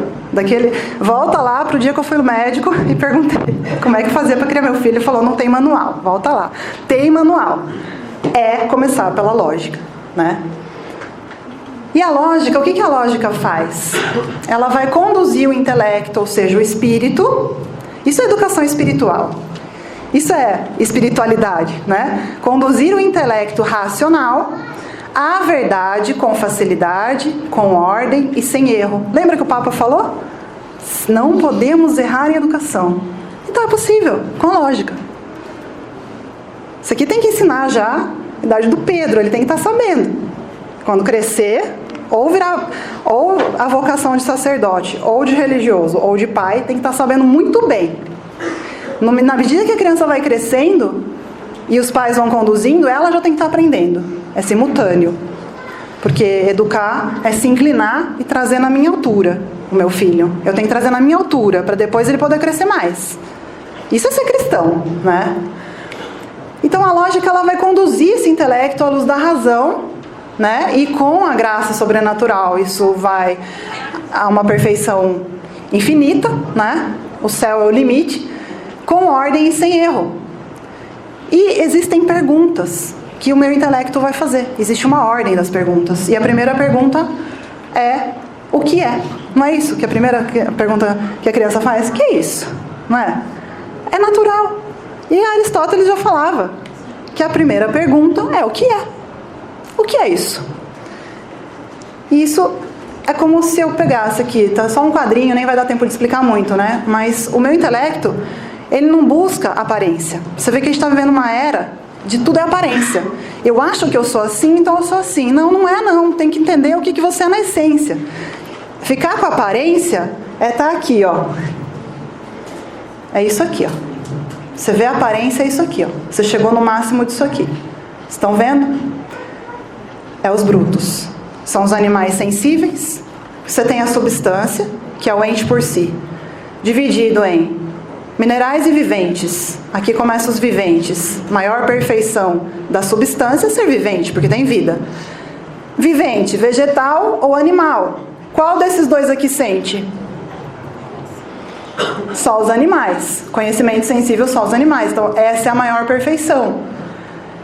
Speaker 1: Volta lá pro dia que eu fui no médico e perguntei como é que fazia para criar meu filho. Ele falou, não tem manual. Volta lá. Tem manual. É começar pela lógica, né? E a lógica, o que a lógica faz? Ela vai conduzir o intelecto, ou seja, o espírito. Isso é educação espiritual. Isso é espiritualidade, né? Conduzir o intelecto racional à verdade com facilidade, com ordem e sem erro. Lembra que o Papa falou? Não podemos errar em educação. Então é possível, com lógica. Isso aqui tem que ensinar já a idade do Pedro, ele tem que estar sabendo. Quando crescer, ou a vocação de sacerdote, ou de religioso, ou de pai, tem que estar sabendo muito bem. Na medida que a criança vai crescendo e os pais vão conduzindo, ela já tem que estar aprendendo. É simultâneo. Porque educar é se inclinar e trazer na minha altura o meu filho. Eu tenho que trazer na minha altura, para depois ele poder crescer mais. Isso é ser cristão, né? Então a lógica ela vai conduzir esse intelecto à luz da razão, né? E com a graça sobrenatural isso vai a uma perfeição infinita, né? O céu é o limite, com ordem e sem erro. E existem perguntas que o meu intelecto vai fazer. Existe uma ordem das perguntas. E a primeira pergunta é o que é? Não é isso que a primeira pergunta que a criança faz? O que é isso? Não é? É natural. E Aristóteles já falava que a primeira pergunta é o que é? O que é isso? E isso é como se eu pegasse aqui, tá só um quadrinho, nem vai dar tempo de explicar muito, né? Mas o meu intelecto, ele não busca aparência. Você vê que a gente está vivendo uma era de tudo é aparência. Eu acho que eu sou assim, então eu sou assim. Não, não é não. Tem que entender o que você é na essência. Ficar com aparência é estar aqui, ó. É isso aqui, ó. Você vê a aparência, é isso aqui, ó. Você chegou no máximo disso aqui. Estão vendo? É os brutos. São os animais sensíveis. Você tem a substância, que é o ente por si, dividido em minerais e viventes. Aqui começam os viventes. Maior perfeição da substância é ser vivente, porque tem vida. Vivente, vegetal ou animal. Qual desses dois aqui sente? Só os animais. Conhecimento sensível, só os animais. Então, essa é a maior perfeição.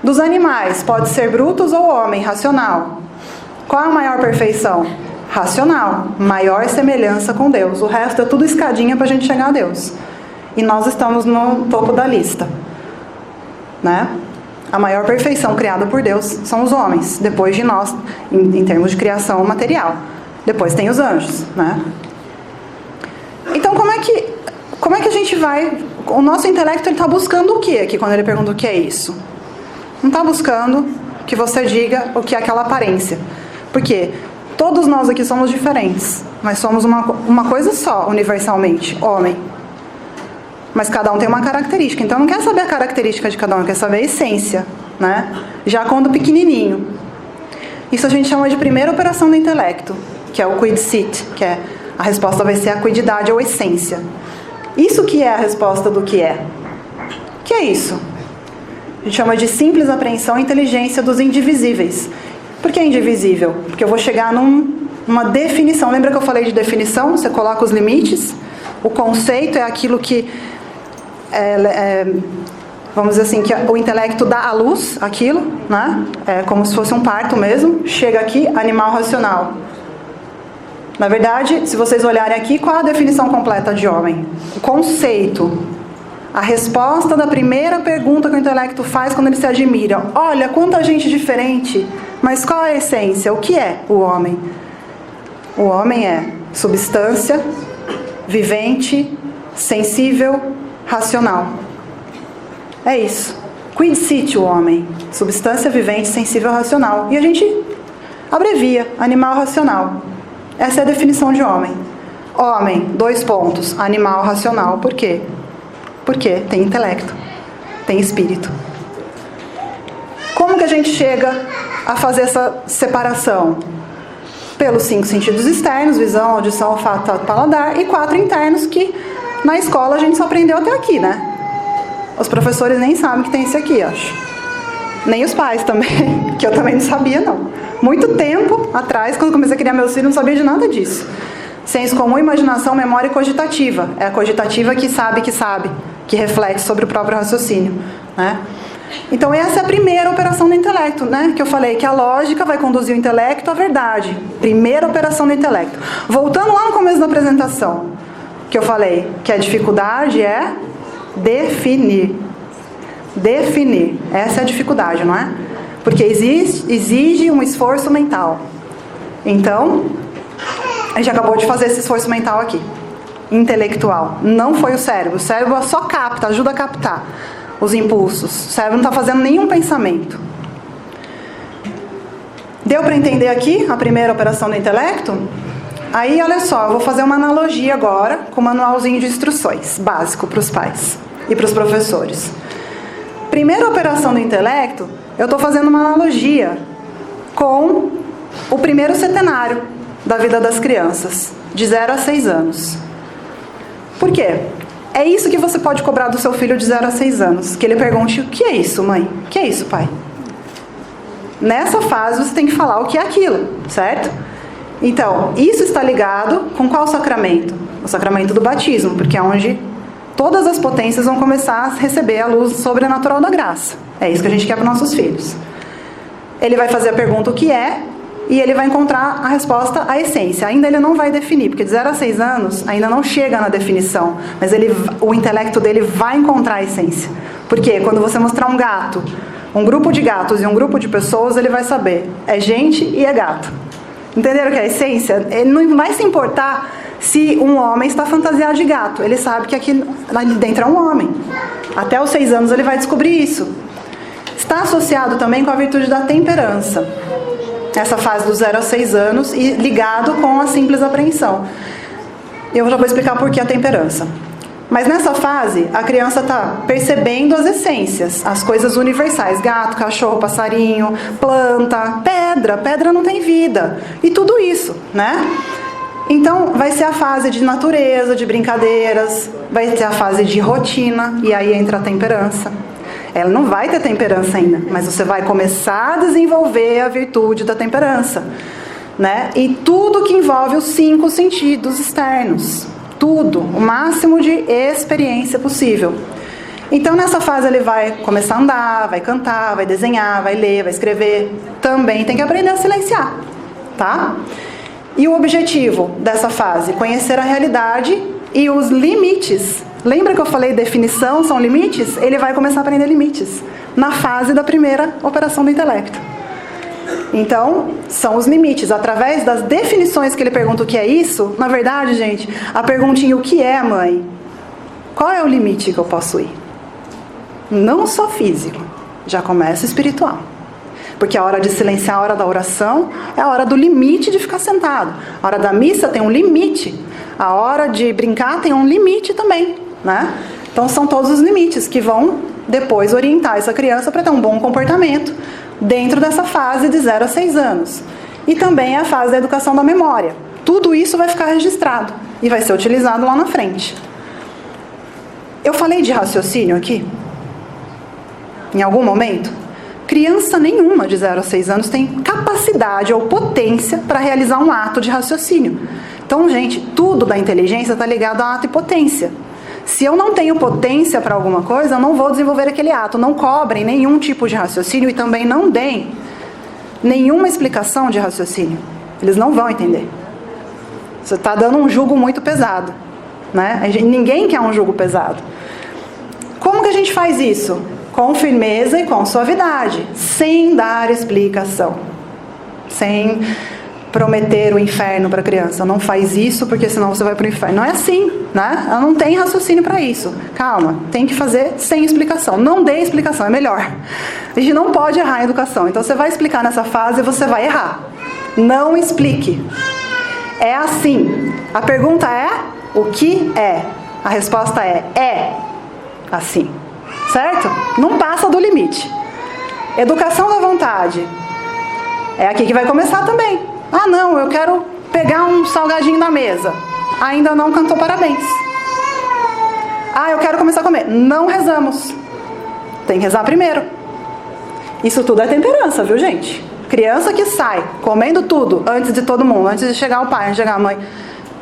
Speaker 1: Dos animais, pode ser brutos ou homem, racional. Qual a maior perfeição? Racional. Maior semelhança com Deus. O resto é tudo escadinha para a gente chegar a Deus. E nós estamos no topo da lista, né? A maior perfeição criada por Deus são os homens, depois de nós, em termos de criação material. Depois tem os anjos, né? Então, como é que a gente vai... O nosso intelecto está buscando o que aqui, quando ele pergunta o que é isso? Não está buscando que você diga o que é aquela aparência. Por quê? Todos nós aqui somos diferentes, mas somos uma coisa só, universalmente, homem. Mas cada um tem uma característica. Então não quer saber a característica de cada um, quer saber a essência, né? Já quando pequenininho. Isso a gente chama de primeira operação do intelecto, que é o quid sit, que é a resposta vai ser a quididade ou essência. Isso que é a resposta do que é. O que é isso? A gente chama de simples apreensão e inteligência dos indivisíveis. Por que é indivisível? Porque eu vou chegar numa definição. Lembra que eu falei de definição? Você coloca os limites. O conceito é aquilo que vamos dizer assim, que o intelecto dá à luz aquilo, né? É como se fosse um parto mesmo. Chega aqui, animal racional. Na verdade, se vocês olharem aqui, qual a definição completa de homem? O conceito. A resposta da primeira pergunta que o intelecto faz quando ele se admira. Olha, quanta gente diferente, mas qual é a essência? O que é o homem? O homem é substância, vivente, sensível, racional. É isso. Quid sit o homem. Substância, vivente, sensível, racional. E a gente abrevia, animal racional. Essa é a definição de homem. Homem, 2 pontos, animal racional. Por quê? Porque tem intelecto, tem espírito. Como que a gente chega a fazer essa separação? Pelos 5 sentidos externos, visão, audição, olfato, tato, paladar, e 4 internos que na escola a gente só aprendeu até aqui, né? Os professores nem sabem que tem esse aqui, acho. Nem os pais também, que eu também não sabia, não. Muito tempo atrás, quando comecei a criar meus filhos, não sabia de nada disso. Senso comum, imaginação, memória e cogitativa. É a cogitativa que sabe, que reflete sobre o próprio raciocínio, né? Então essa é a primeira operação do intelecto, né? Que eu falei que a lógica vai conduzir o intelecto à verdade. Primeira operação do intelecto. Voltando lá no começo da apresentação, que eu falei que a dificuldade é definir. Definir. Essa é a dificuldade, não é? Porque exige um esforço mental. Então, a gente acabou de fazer esse esforço mental aqui. Intelectual. Não foi o cérebro. O cérebro só capta, ajuda a captar os impulsos. O cérebro não está fazendo nenhum pensamento. Deu para entender aqui a primeira operação do intelecto? Aí, olha só, eu vou fazer uma analogia agora com o manualzinho de instruções, básico para os pais e para os professores. Primeira operação do intelecto, eu estou fazendo uma analogia com o primeiro centenário da vida das crianças, de 0 a 6 anos. Por quê? É isso que você pode cobrar do seu filho de 0 a 6 anos. Que ele pergunte, o que é isso, mãe? O que é isso, pai? Nessa fase você tem que falar o que é aquilo, certo? Então, isso está ligado com qual sacramento? O sacramento do batismo, porque é onde todas as potências vão começar a receber a luz sobrenatural da graça. É isso que a gente quer para nossos filhos. Ele vai fazer a pergunta o que é, e ele vai encontrar a resposta, a essência. Ainda ele não vai definir, porque de 0 a 6 anos ainda não chega na definição. Mas o intelecto dele vai encontrar a essência. Porque quando você mostrar um gato, um grupo de gatos e um grupo de pessoas, ele vai saber. É gente e é gato. Entenderam que é a essência? Ele não vai se importar se um homem está fantasiado de gato. Ele sabe que aqui dentro é um homem. Até os 6 anos ele vai descobrir isso. Está associado também com a virtude da temperança. Essa fase dos 0 a 6 anos e ligado com a simples apreensão. Eu já vou explicar por que a temperança. Mas nessa fase, a criança está percebendo as essências, as coisas universais. Gato, cachorro, passarinho, planta, pedra. Pedra não tem vida. E tudo isso, né? Então, vai ser a fase de natureza, de brincadeiras. Vai ser a fase de rotina. E aí entra a temperança. Ela não vai ter temperança ainda, mas você vai começar a desenvolver a virtude da temperança, né? E tudo que envolve os 5 sentidos externos, tudo, o máximo de experiência possível. Então nessa fase ele vai começar a andar, vai cantar, vai desenhar, vai ler, vai escrever. Também tem que aprender a silenciar, tá? E o objetivo dessa fase? Conhecer a realidade e os limites. Lembra que eu falei definição são limites? Ele vai começar a aprender limites na fase da primeira operação do intelecto. Então, são os limites. Através das definições que ele pergunta o que é isso, na verdade, gente, a perguntinha o que é, mãe? Qual é o limite que eu posso ir? Não só físico, já começa espiritual. Porque a hora de silenciar, a hora da oração, é a hora do limite de ficar sentado. A hora da missa tem um limite. A hora de brincar tem um limite também, né? Então são todos os limites que vão depois orientar essa criança para ter um bom comportamento dentro dessa fase de 0 a 6 anos. E também a fase da educação da memória. Tudo isso vai ficar registrado e vai ser utilizado lá na frente. Eu falei de raciocínio aqui? Em algum momento? Criança nenhuma de 0 a 6 anos tem capacidade ou potência para realizar um ato de raciocínio. Então, gente, tudo da inteligência está ligado a ato e potência. Se eu não tenho potência para alguma coisa, eu não vou desenvolver aquele ato. Não cobrem nenhum tipo de raciocínio e também não deem nenhuma explicação de raciocínio. Eles não vão entender. Você está dando um jugo muito pesado, né? Ninguém quer um jugo pesado. Como que a gente faz isso? Com firmeza e com suavidade, sem dar explicação, sem prometer o inferno para a criança. Não faz isso porque senão você vai para o inferno. Não é assim, né? Ela não tem raciocínio para isso. Calma, tem que fazer sem explicação. Não dê explicação, é melhor. A gente não pode errar em educação. Então você vai explicar nessa fase e você vai errar. Não explique. É assim. A pergunta é, o que é? A resposta é assim. Certo? Não passa do limite. Educação da vontade. É aqui que vai começar também. Ah, não, eu quero pegar um salgadinho da mesa. Ainda não cantou parabéns. Ah, eu quero começar a comer. Não rezamos. Tem que rezar primeiro. Isso tudo é temperança, viu, gente? Criança que sai comendo tudo antes de todo mundo, antes de chegar o pai, antes de chegar a mãe.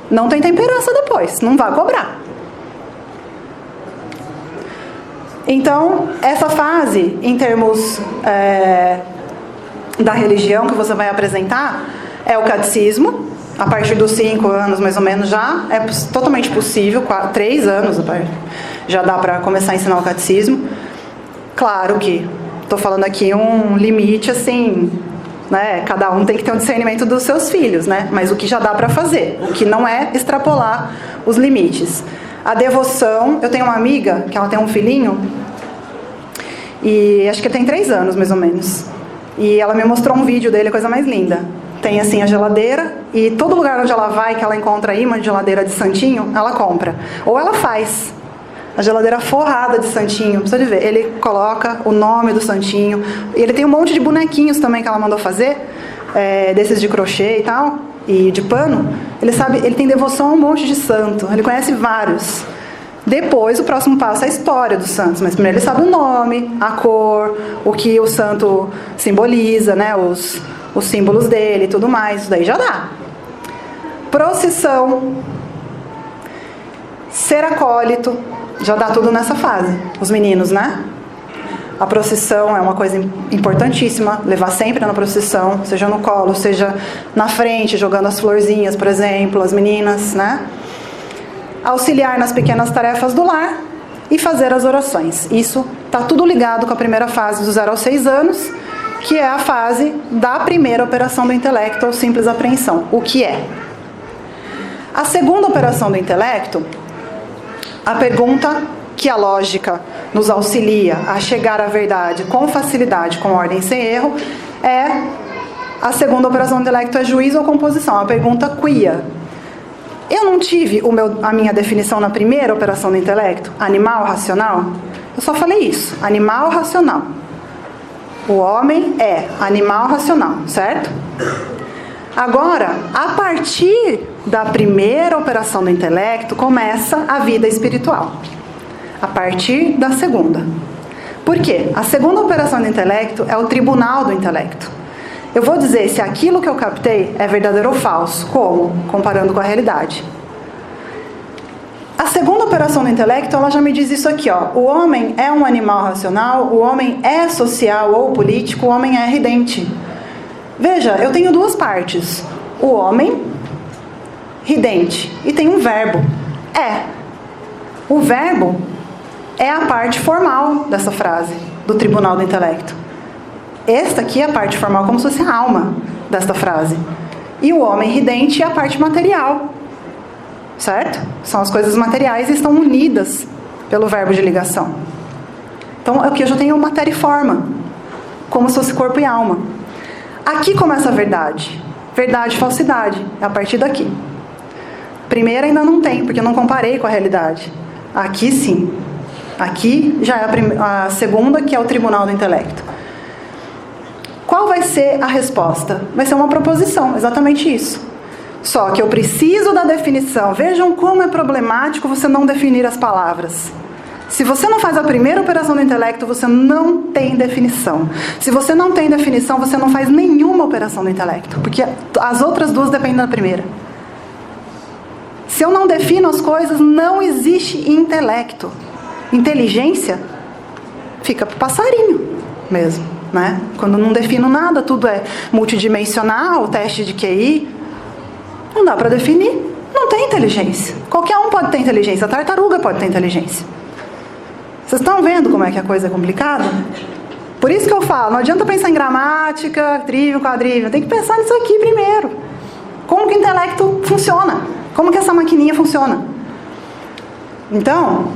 Speaker 1: não tem temperança depois, não vai cobrar. Então, essa fase, em termos da religião que você vai apresentar, é o catecismo. A partir dos 5 anos, mais ou menos, já é totalmente possível, 3 anos já dá para começar a ensinar o catecismo. Claro que estou falando aqui um limite, assim, né? Cada um tem que ter um discernimento dos seus filhos, né? Mas o que já dá para fazer, o que não é extrapolar os limites. A devoção, eu tenho uma amiga que ela tem um filhinho, e acho que ele tem 3 anos, mais ou menos. E ela me mostrou um vídeo dele, coisa mais linda. Tem assim a geladeira, e todo lugar onde ela vai, que ela encontra imã de geladeira de santinho, ela compra. Ou ela faz. A geladeira forrada de santinho, precisa de ver. Ele coloca o nome do santinho. E ele tem um monte de bonequinhos também que ela mandou fazer, desses de crochê e tal, e de pano. Ele tem devoção a um monte de santo. Ele conhece vários. Depois, o próximo passo é a história dos santos. Mas primeiro ele sabe o nome, a cor, o que o santo simboliza, né? Os símbolos dele e tudo mais. Isso daí já dá. Procissão. Ser acólito. Já dá tudo nessa fase. Os meninos, né? A procissão é uma coisa importantíssima. Levar sempre na procissão. Seja no colo, seja na frente, jogando as florzinhas, por exemplo. As meninas, né? Auxiliar nas pequenas tarefas do lar e fazer as orações. Isso está tudo ligado com a primeira fase dos 0 aos 6 anos, que é a fase da primeira operação do intelecto, ou simples apreensão. O que é? A segunda operação do intelecto, a pergunta que a lógica nos auxilia a chegar à verdade com facilidade, com ordem sem erro, é a segunda operação do intelecto, é juízo ou composição. A pergunta quia. Eu não tive a minha definição na primeira operação do intelecto? Animal racional? Eu só falei isso. Animal racional. O homem é animal racional, certo? Agora, a partir da primeira operação do intelecto, começa a vida espiritual. A partir da segunda. Por quê? A segunda operação do intelecto é o tribunal do intelecto. Eu vou dizer se aquilo que eu captei é verdadeiro ou falso. Como? Comparando com a realidade. A segunda operação do intelecto, ela já me diz isso aqui, ó. O homem é um animal racional, o homem é social ou político, o homem é ridente. Veja, eu tenho 2 partes. O homem, ridente, e tem um verbo. É. O verbo é a parte formal dessa frase, do tribunal do intelecto. Esta aqui é a parte formal, como se fosse a alma desta frase. E o homem ridente é a parte material. Certo? São as coisas materiais e estão unidas pelo verbo de ligação. Então, aqui eu já tenho matéria e forma, como se fosse corpo e alma. Aqui começa a verdade. Verdade e falsidade. É a partir daqui. Primeira ainda não tem, porque eu não comparei com a realidade. Aqui sim. Aqui já é a segunda, que é o tribunal do intelecto. Qual vai ser a resposta? Vai ser uma proposição, exatamente isso. Só que eu preciso da definição. Vejam como é problemático você não definir as palavras. Se você não faz a primeira operação do intelecto, você não tem definição. Se você não tem definição, você não faz nenhuma operação do intelecto, porque as outras 2 dependem da primeira. Se eu não defino as coisas, não existe intelecto. Inteligência fica para o passarinho mesmo, né? Quando não defino nada, tudo é multidimensional, teste de QI. Não dá para definir. Não tem inteligência. Qualquer um pode ter inteligência. A tartaruga pode ter inteligência. Vocês estão vendo como é que a coisa é complicada? Por isso que eu falo, não adianta pensar em gramática, trívio, quadrívio. Tem que pensar nisso aqui primeiro. Como que o intelecto funciona? Como que essa maquininha funciona? Então,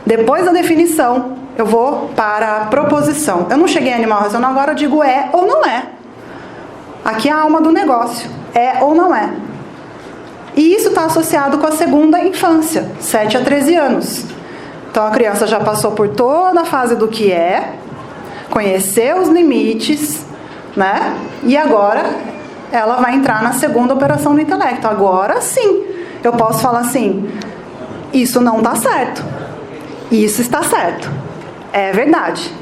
Speaker 1: depois da definição, eu vou para a proposição. Eu não cheguei em animal racional, agora eu digo é ou não é. Aqui é a alma do negócio. É ou não é. E isso está associado com a segunda infância, 7 a 13 anos. Então a criança já passou por toda a fase do que é, conheceu os limites, né? E agora ela vai entrar na segunda operação do intelecto. Agora sim, eu posso falar assim, isso não está certo, isso está certo, é verdade,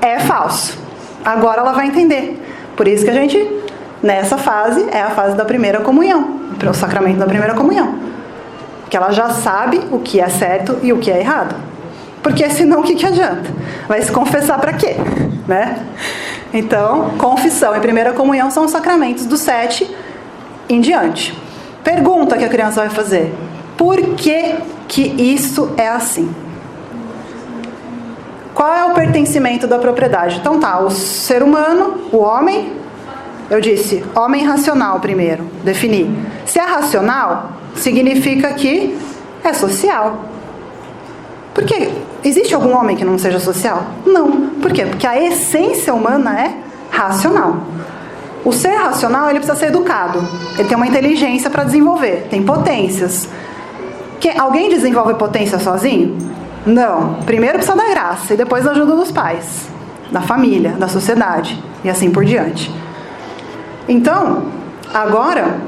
Speaker 1: é falso. Agora ela vai entender. Por isso que a gente, nessa fase, é a fase da primeira comunhão. o sacramento da primeira comunhão. Porque ela já sabe o que é certo e o que é errado. Porque senão o que adianta? Vai se confessar para quê? Né? Então, confissão e primeira comunhão são os sacramentos do 7 em diante. Pergunta que a criança vai fazer: por que isso é assim? Qual é o pertencimento da propriedade? Então tá, o ser humano, o homem, eu disse, homem racional primeiro, defini. Se é racional, significa que é social. Por quê? Existe algum homem que não seja social? Não. Por quê? Porque a essência humana é racional. O ser racional, ele precisa ser educado. Ele tem uma inteligência para desenvolver, tem potências. Alguém desenvolve potência sozinho? Não. Primeiro precisa da graça e depois da ajuda dos pais, da família, da sociedade e assim por diante. Então, agora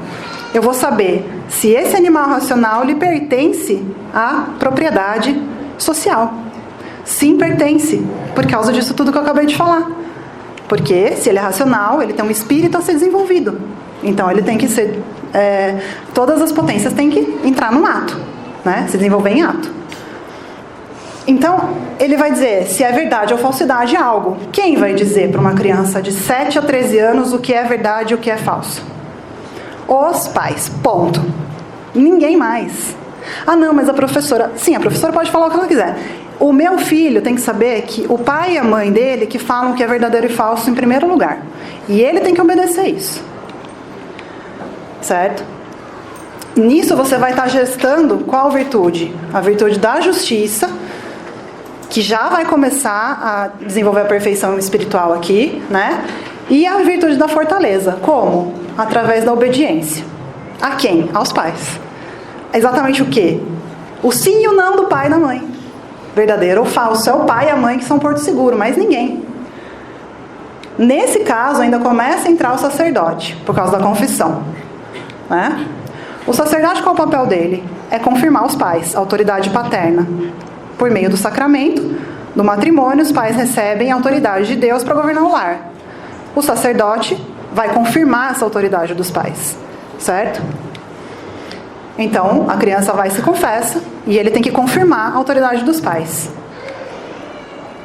Speaker 1: eu vou saber se esse animal racional lhe pertence à propriedade social. Sim, pertence, por causa disso tudo que eu acabei de falar. Porque se ele é racional, ele tem um espírito a ser desenvolvido. Então ele tem que ser... todas as potências têm que entrar no ato, né? Se desenvolver em ato. Então, ele vai dizer se é verdade ou falsidade algo. Quem vai dizer para uma criança de 7 a 13 anos o que é verdade e o que é falso? Os pais, ponto. Ninguém mais. Ah, não, mas a professora... Sim, a professora pode falar o que ela quiser. O meu filho tem que saber que o pai e a mãe dele que falam que é verdadeiro e falso em primeiro lugar. E ele tem que obedecer isso. Certo? Nisso você vai estar gestando qual virtude? A virtude da justiça, que já vai começar a desenvolver a perfeição espiritual aqui, né? E a virtude da fortaleza. Como? Através da obediência. A quem? Aos pais. Exatamente o quê? O sim e o não do pai e da mãe. Verdadeiro ou falso. É o pai e a mãe que são porto seguro, mas ninguém. Nesse caso, ainda começa a entrar o sacerdote, por causa da confissão. Né? O sacerdote, qual é o papel dele? É confirmar os pais, a autoridade paterna. Por meio do sacramento, do matrimônio, os pais recebem a autoridade de Deus para governar o lar. O sacerdote vai confirmar essa autoridade dos pais, certo? Então, a criança vai e se confessa, e ele tem que confirmar a autoridade dos pais.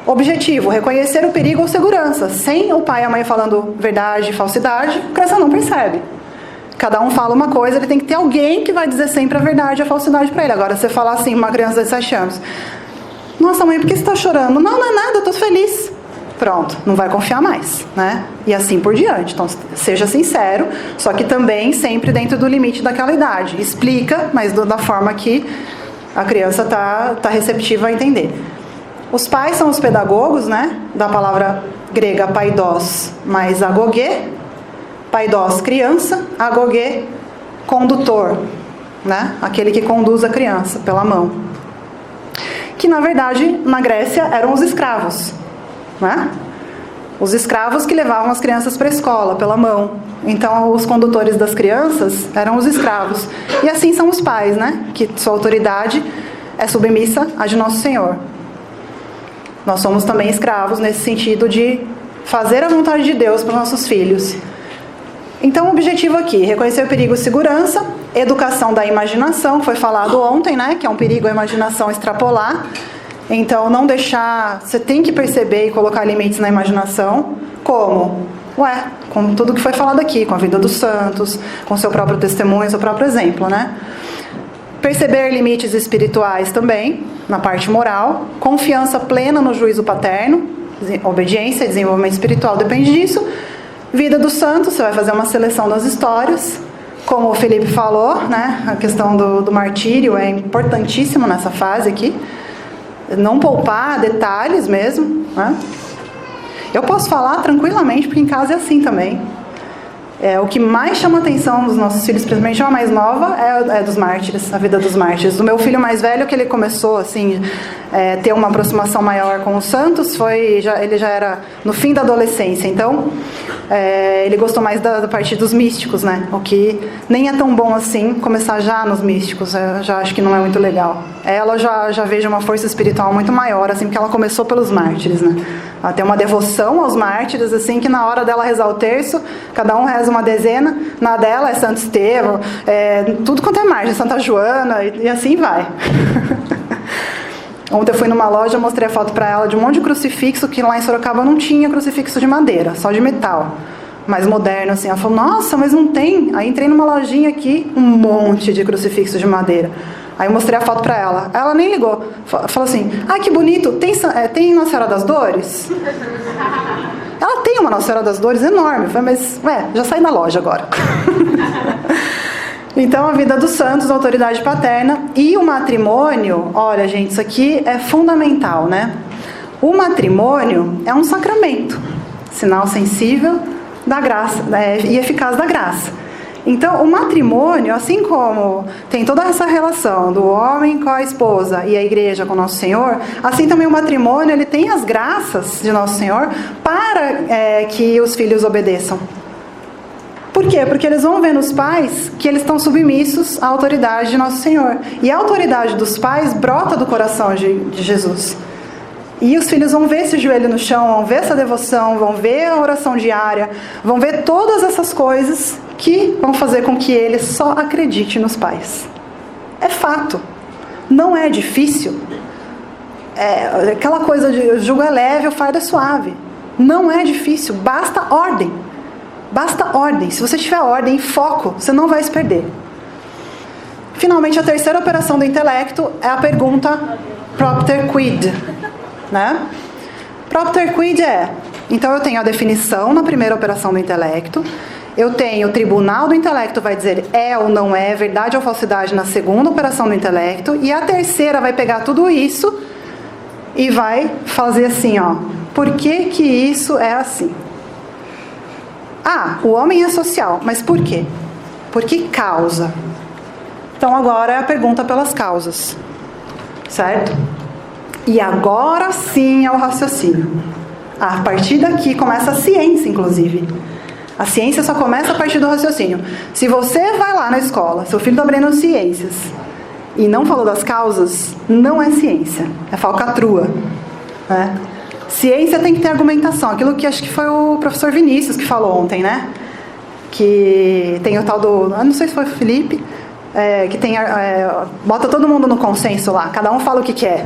Speaker 1: Objetivo, reconhecer o perigo ou segurança. Sem o pai e a mãe falando verdade e falsidade, a criança não percebe. Cada um fala uma coisa, ele tem que ter alguém que vai dizer sempre a verdade e a falsidade para ele. Agora, você falar assim, uma criança de 7 anos, nossa mãe, por que você está chorando? Não, não é nada, eu estou feliz. Pronto, não vai confiar mais, né? E assim por diante. Então, seja sincero, só que também sempre dentro do limite daquela idade. Explica, mas da forma que a criança está receptiva a entender. Os pais são os pedagogos, né? Da palavra grega paidos mais agogê. Paidos, criança. Agogê, condutor, né? Aquele que conduz a criança pela mão. Que, na verdade, na Grécia eram os escravos. Né? Os escravos que levavam as crianças para a escola, pela mão. Então, os condutores das crianças eram os escravos. E assim são os pais, né? Que sua autoridade é submissa à de Nosso Senhor. Nós somos também escravos nesse sentido de fazer a vontade de Deus para os nossos filhos. Então, o objetivo aqui, reconhecer o perigo e segurança, educação da imaginação, que foi falado ontem, né? Que é um perigo a imaginação extrapolar. Então, não deixar... Você tem que perceber e colocar limites na imaginação. Como? Com tudo que foi falado aqui, com a vida dos santos, com seu próprio testemunho, seu próprio exemplo, né? Perceber limites espirituais também, na parte moral. Confiança plena no juízo paterno. Obediência e desenvolvimento espiritual depende disso. Vida dos santos, você vai fazer uma seleção das histórias. Como o Felipe falou, né? A questão do martírio é importantíssimo nessa fase aqui. Não poupar detalhes mesmo, né? Eu posso falar tranquilamente, porque em casa é assim também. O que mais chama a atenção dos nossos filhos, principalmente a mais nova, é dos mártires, a vida dos mártires. Do meu filho mais velho, que ele começou assim, ter uma aproximação maior com os santos, ele já era no fim da adolescência. Então, ele gostou mais da parte dos místicos, né? O que nem é tão bom assim começar já nos místicos. Eu já acho que não é muito legal. Ela já vejo uma força espiritual muito maior, assim, porque ela começou pelos mártires, né? Ela tem uma devoção aos mártires, assim, que na hora dela rezar o terço, cada um reza uma dezena, na dela é Santo Estevão, tudo quanto é mártir, Santa Joana, e assim vai. Ontem eu fui numa loja, mostrei a foto para ela de um monte de crucifixo, que lá em Sorocaba não tinha crucifixo de madeira, só de metal. Mais moderno, assim. Ela falou, nossa, mas não tem. Aí entrei numa lojinha aqui, um monte de crucifixo de madeira. Aí eu mostrei a foto pra ela. Ela nem ligou. Falou assim, que bonito, tem Nossa Senhora das Dores? Ela tem uma Nossa Senhora das Dores enorme. Eu falei, mas, já saí da loja agora. Então, a vida dos santos, a autoridade paterna e o matrimônio, olha, gente, isso aqui é fundamental, né? O matrimônio é um sacramento, sinal sensível da graça, e eficaz da graça. Então, o matrimônio, assim como tem toda essa relação do homem com a esposa e a igreja com Nosso Senhor, assim também o matrimônio, ele tem as graças de Nosso Senhor para que os filhos obedeçam. Por quê? Porque eles vão ver nos pais que eles estão submissos à autoridade de Nosso Senhor. E a autoridade dos pais brota do coração de Jesus. E os filhos vão ver esse joelho no chão, vão ver essa devoção, vão ver a oração diária, vão ver todas essas coisas que vão fazer com que ele só acredite nos pais. É fato. Não é difícil. Aquela coisa de o jugo é leve, o fardo é suave. Não é difícil, basta ordem. Basta ordem. Se você tiver ordem e foco, você não vai se perder. Finalmente, a terceira operação do intelecto é a pergunta propter quid. Né? Propter quid então eu tenho a definição na primeira operação do intelecto, eu tenho o tribunal do intelecto vai dizer ou não é, verdade ou falsidade na segunda operação do intelecto, e a terceira vai pegar tudo isso e vai fazer assim, por que que isso é assim? O homem é social, mas por quê? Por que causa? Então agora é a pergunta pelas causas, certo? E agora sim é o raciocínio. A partir daqui começa a ciência, inclusive. A ciência só começa a partir do raciocínio. Se você vai lá na escola, seu filho está aprendendo ciências, e não falou das causas, não é ciência, é falcatrua. Né? Ciência tem que ter argumentação. Aquilo que acho que foi o professor Vinícius que falou ontem, né? Que tem o tal do... não sei se foi o Felipe, que tem... bota todo mundo no consenso lá, cada um fala o que quer.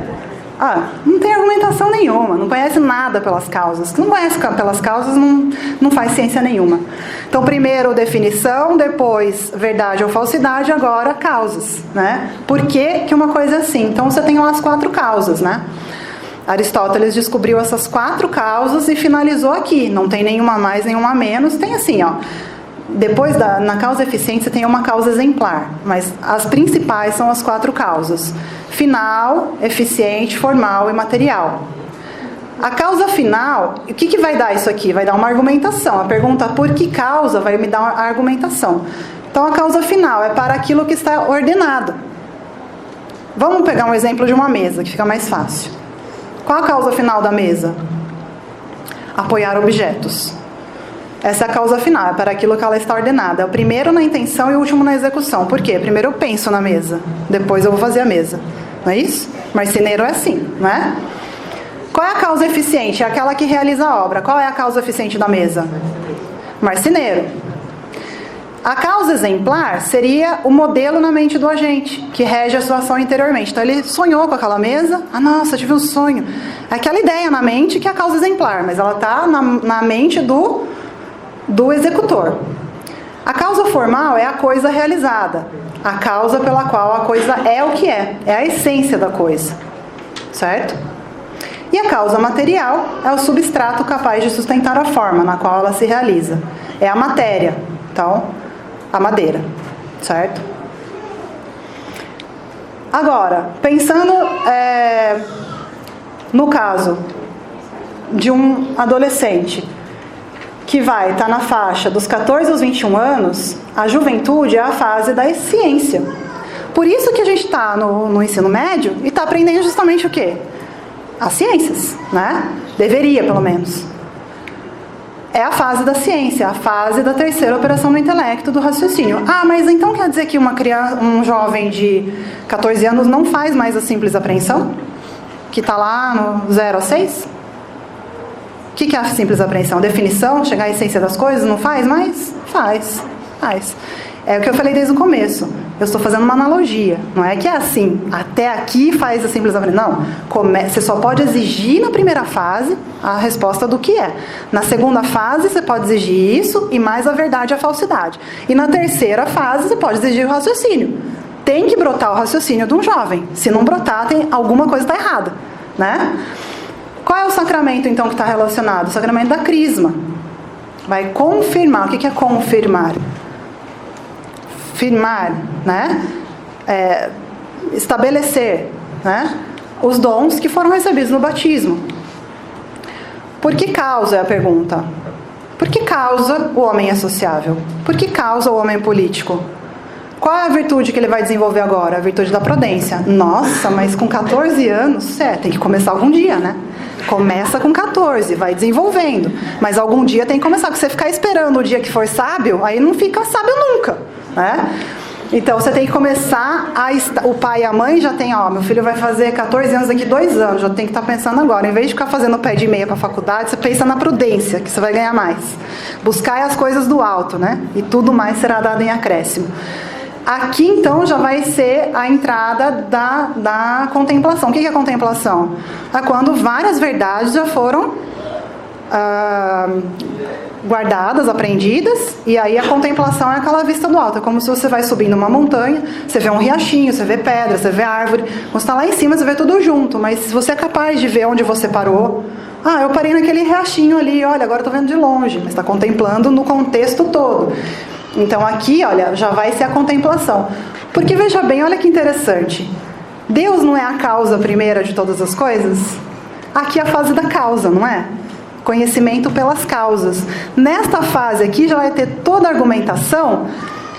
Speaker 1: Não tem argumentação nenhuma, não conhece nada pelas causas. Não conhece pelas causas, não faz ciência nenhuma. Então, primeiro definição, depois verdade ou falsidade, agora causas, né? Por que que uma coisa é assim? Então, você tem lá as 4 causas, né? Aristóteles descobriu essas 4 causas e finalizou aqui. Não tem nenhuma a mais, nenhuma a menos. Tem assim, depois na causa eficiente você tem uma causa exemplar, mas as principais são as 4 causas: final, eficiente, formal e material. A causa final, o que vai dar isso aqui? Vai dar uma argumentação. A pergunta por que causa vai me dar uma argumentação. Então a causa final é para aquilo que está ordenado. Vamos pegar um exemplo de uma mesa, que fica mais fácil. Qual a causa final da mesa? Apoiar objetos. Essa é a causa final, é para aquilo que ela está ordenada. É o primeiro na intenção e o último na execução. Por quê? Primeiro eu penso na mesa, depois eu vou fazer a mesa. Não é isso? Marceneiro é assim, não é? Qual é a causa eficiente? É aquela que realiza a obra. Qual é a causa eficiente da mesa? Marceneiro. A causa exemplar seria o modelo na mente do agente, que rege a sua ação interiormente. Então ele sonhou com aquela mesa, nossa, eu tive um sonho. Aquela ideia na mente que é a causa exemplar, mas ela está na mente do executor. A causa formal é a coisa realizada, a causa pela qual a coisa é o que é a essência da coisa, certo? E a causa material é o substrato capaz de sustentar a forma na qual ela se realiza. É a matéria, então, a madeira, certo? Agora, pensando no caso de um adolescente que vai estar na faixa dos 14 aos 21 anos, a juventude é a fase da ciência. Por isso que a gente está no ensino médio e está aprendendo justamente o quê? As ciências, né? Deveria, pelo menos. É a fase da ciência, a fase da terceira operação do intelecto, do raciocínio. Mas então quer dizer que um jovem de 14 anos não faz mais a simples apreensão? Que está lá no 0 a 6? que é a simples apreensão? Definição, chegar à essência das coisas, não faz mais? Faz. É o que eu falei desde o começo. Eu estou fazendo uma analogia. Não é que é assim, até aqui faz a simples apreensão. Não. Você só pode exigir na primeira fase a resposta do que é. Na segunda fase, você pode exigir isso e mais a verdade e a falsidade. E na terceira fase, você pode exigir o raciocínio. Tem que brotar o raciocínio de um jovem. Se não brotar, alguma coisa está errada. Né? Qual é o sacramento, então, que está relacionado? O sacramento da crisma. Vai confirmar. O que é confirmar? Firmar, né? Estabelecer, né? Os dons que foram recebidos no batismo. Por que causa é a pergunta? Por que causa o homem é sociável? Por que causa o homem é político? Qual é a virtude que ele vai desenvolver agora? A virtude da prudência. Nossa, mas com 14 anos, tem que começar algum dia, né? Começa com 14, vai desenvolvendo. Mas algum dia tem que começar, porque você ficar esperando o dia que for sábio, aí não fica sábio nunca, né? Então você tem que começar o pai e a mãe já tem, meu filho vai fazer 14 anos daqui 2 anos, já tem que estar pensando agora. Em vez de ficar fazendo pé de meia para a faculdade, você pensa na prudência, que você vai ganhar mais. Buscar as coisas do alto, né? E tudo mais será dado em acréscimo. Aqui, então, já vai ser a entrada da contemplação. O que é a contemplação? É quando várias verdades já foram guardadas, aprendidas, e aí a contemplação é aquela vista do alto. É como se você vai subindo uma montanha, você vê um riachinho, você vê pedra, você vê árvore. Quando você está lá em cima, você vê tudo junto, mas se você é capaz de ver onde você parou, eu parei naquele riachinho ali, olha, agora eu estou vendo de longe, mas está contemplando no contexto todo. Então aqui, olha, já vai ser a contemplação. Porque veja bem, olha que interessante. Deus não é a causa primeira de todas as coisas? Aqui é a fase da causa, não é? Conhecimento pelas causas. Nesta fase aqui já vai ter toda a argumentação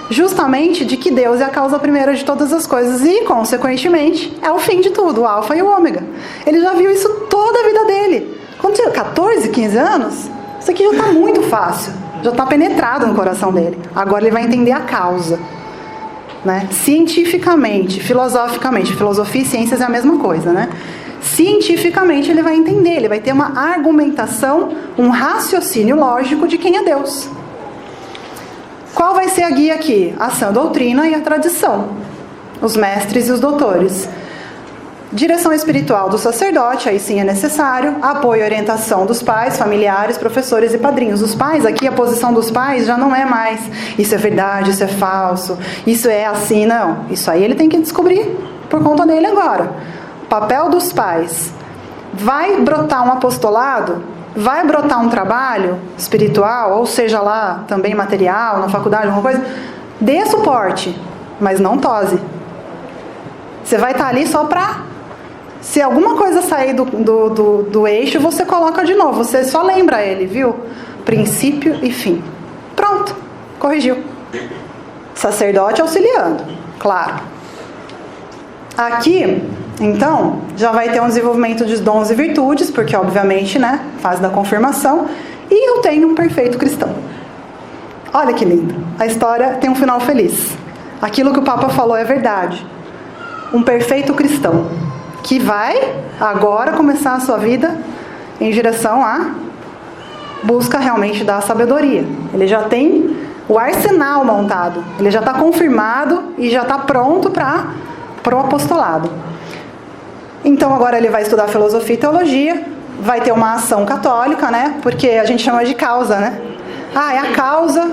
Speaker 1: justamente de que Deus é a causa primeira de todas as coisas e, consequentemente, é o fim de tudo, o alfa e o ômega. Ele já viu isso toda a vida dele. Quando tinha 14, 15 anos, isso aqui já está muito fácil. Já está penetrado no coração dele. Agora ele vai entender a causa. Né? Cientificamente, filosoficamente, filosofia e ciências é a mesma coisa, né? Cientificamente ele vai entender, ele vai ter uma argumentação, um raciocínio lógico de quem é Deus. Qual vai ser a guia aqui? A sã doutrina e a tradição. Os mestres e os doutores. Direção espiritual do sacerdote, aí sim é necessário. Apoio e orientação dos pais, familiares, professores e padrinhos. Os pais, aqui a posição dos pais já não é mais isso é verdade, isso é falso, isso é assim, não. Isso aí ele tem que descobrir por conta dele agora. O papel dos pais. Vai brotar um apostolado? Vai brotar um trabalho espiritual, ou seja lá, também material, na faculdade, alguma coisa? Dê suporte, mas não tose. Você vai estar ali só para... Se alguma coisa sair do eixo, você coloca de novo. Você só lembra ele, viu? Princípio e fim. Pronto, corrigiu. Sacerdote auxiliando, claro. Aqui, então, já vai ter um desenvolvimento de dons e virtudes, porque obviamente, né, fase da confirmação. E eu tenho um perfeito cristão. Olha que lindo. A história tem um final feliz. Aquilo que o Papa falou é verdade. Um perfeito cristão. Que vai agora começar a sua vida em direção à busca realmente da sabedoria. Ele já tem o arsenal montado, ele já está confirmado e já está pronto para o apostolado. Então agora ele vai estudar filosofia e teologia, vai ter uma ação católica, né? Porque a gente chama de causa, né? É a causa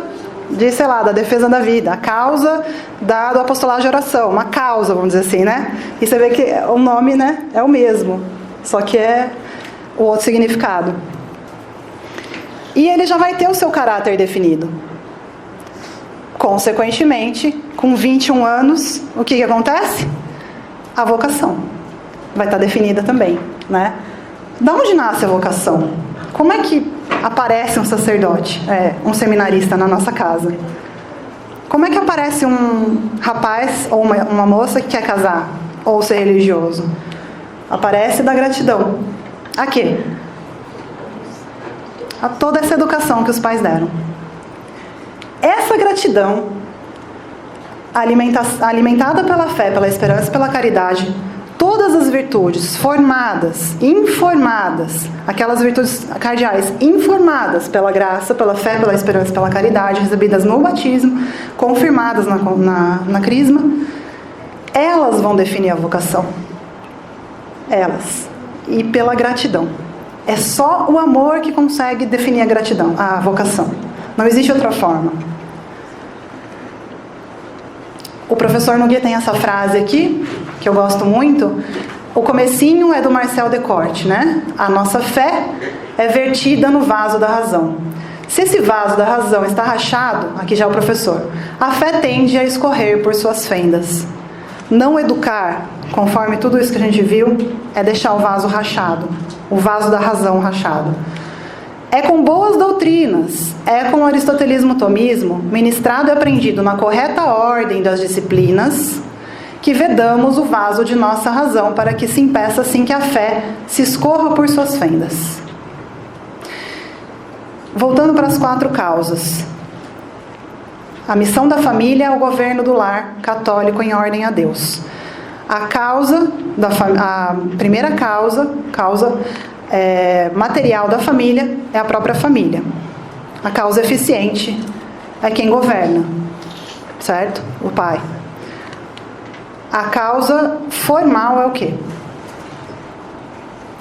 Speaker 1: de, sei lá, da defesa da vida, a causa do apostolado de oração, uma causa, vamos dizer assim, né? E você vê que o nome, né, é o mesmo, só que é o outro significado. E ele já vai ter o seu caráter definido. Consequentemente, com 21 anos, o que acontece? A vocação vai estar definida também, né? Da onde nasce a vocação? Como é que aparece um sacerdote, um seminarista na nossa casa? Como é que aparece um rapaz ou uma moça que quer casar ou ser religioso? Aparece da gratidão. A quê? A toda essa educação que os pais deram. Essa gratidão, alimentada pela fé, pela esperança e pela caridade, toda todas as virtudes formadas, informadas, aquelas virtudes cardeais informadas pela graça, pela fé, pela esperança, pela caridade, recebidas no batismo, confirmadas na crisma, elas vão definir a vocação. Elas. E pela gratidão. É só o amor que consegue definir a gratidão, a vocação. Não existe outra forma. O professor Nogueira tem essa frase aqui, que eu gosto muito. O comecinho é do Marcel Descortes, né? A nossa fé é vertida no vaso da razão. Se esse vaso da razão está rachado, aqui já é o professor, a fé tende a escorrer por suas fendas. Não educar, conforme tudo isso que a gente viu, é deixar o vaso rachado, o vaso da razão rachado. É com boas doutrinas, é com o aristotelismo-tomismo, ministrado e aprendido na correta ordem das disciplinas, que vedamos o vaso de nossa razão para que se impeça assim que a fé se escorra por suas fendas. Voltando para as 4 causas. A missão da família é o governo do lar católico em ordem a Deus. A primeira causa material da família é a própria família. A causa eficiente é quem governa, certo? O pai. A causa formal é o quê?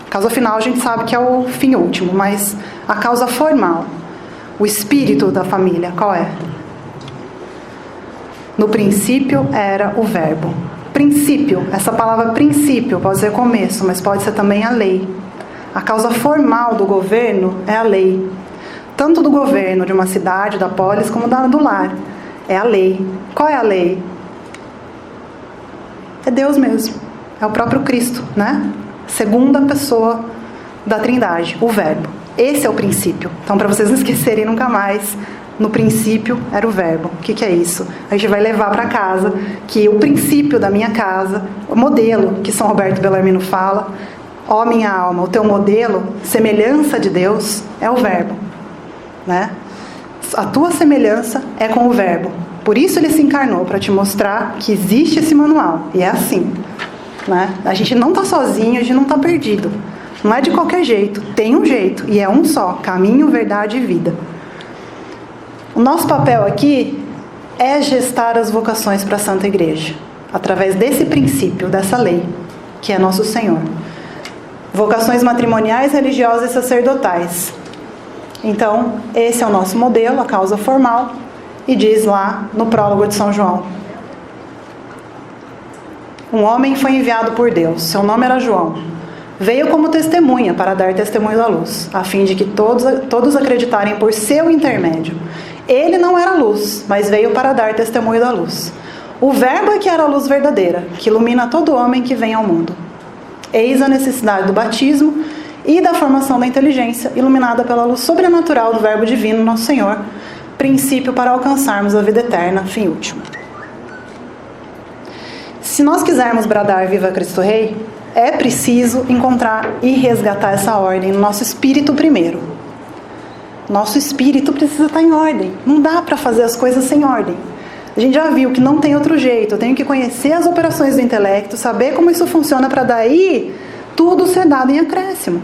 Speaker 1: A causa final a gente sabe que é o fim último, mas a causa formal, o espírito da família, qual é? No princípio era o verbo. Princípio, essa palavra princípio pode ser começo, mas pode ser também a lei. A causa formal do governo é a lei. Tanto do governo de uma cidade, da polis, como do lar. É a lei. Qual é a lei? É Deus mesmo. É o próprio Cristo, né? Segunda pessoa da Trindade, o Verbo. Esse é o princípio. Então, para vocês não esquecerem nunca mais, no princípio era o Verbo. O que é isso? A gente vai levar para casa que o princípio da minha casa, o modelo que São Roberto Bellarmino fala, ó minha alma, o teu modelo, semelhança de Deus, é o Verbo, né? A tua semelhança é com o Verbo. Por isso ele se encarnou, para te mostrar que existe esse manual. E é assim, né? A gente não está sozinho, a gente não está perdido. Não é de qualquer jeito, tem um jeito. E é um só, caminho, verdade e vida. O nosso papel aqui é gestar as vocações para a Santa Igreja. Através desse princípio, dessa lei, que é Nosso Senhor. Vocações matrimoniais, religiosas e sacerdotais. Então, esse é o nosso modelo, a causa formal, e diz lá no prólogo de São João. Um homem foi enviado por Deus, seu nome era João. Veio como testemunha para dar testemunho da luz, a fim de que todos acreditarem por seu intermédio. Ele não era luz, mas veio para dar testemunho da luz. O Verbo é que era a luz verdadeira, que ilumina todo homem que vem ao mundo. Eis a necessidade do batismo e da formação da inteligência, iluminada pela luz sobrenatural do Verbo divino, nosso Senhor, princípio para alcançarmos a vida eterna, fim último. Se nós quisermos bradar Viva Cristo Rei, é preciso encontrar e resgatar essa ordem no nosso espírito primeiro. Nosso espírito precisa estar em ordem. Não dá para fazer as coisas sem ordem. A gente já viu que não tem outro jeito. Eu tenho que conhecer as operações do intelecto, saber como isso funciona para daí tudo ser dado em acréscimo.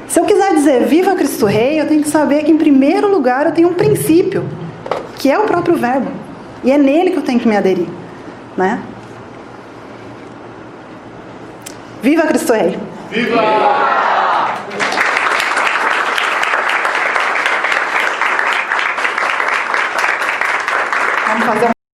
Speaker 1: Se eu quiser dizer Viva Cristo Rei, eu tenho que saber que em primeiro lugar eu tenho um princípio, que é o próprio Verbo. E é nele que eu tenho que me aderir, né? Viva Cristo Rei!
Speaker 2: Viva!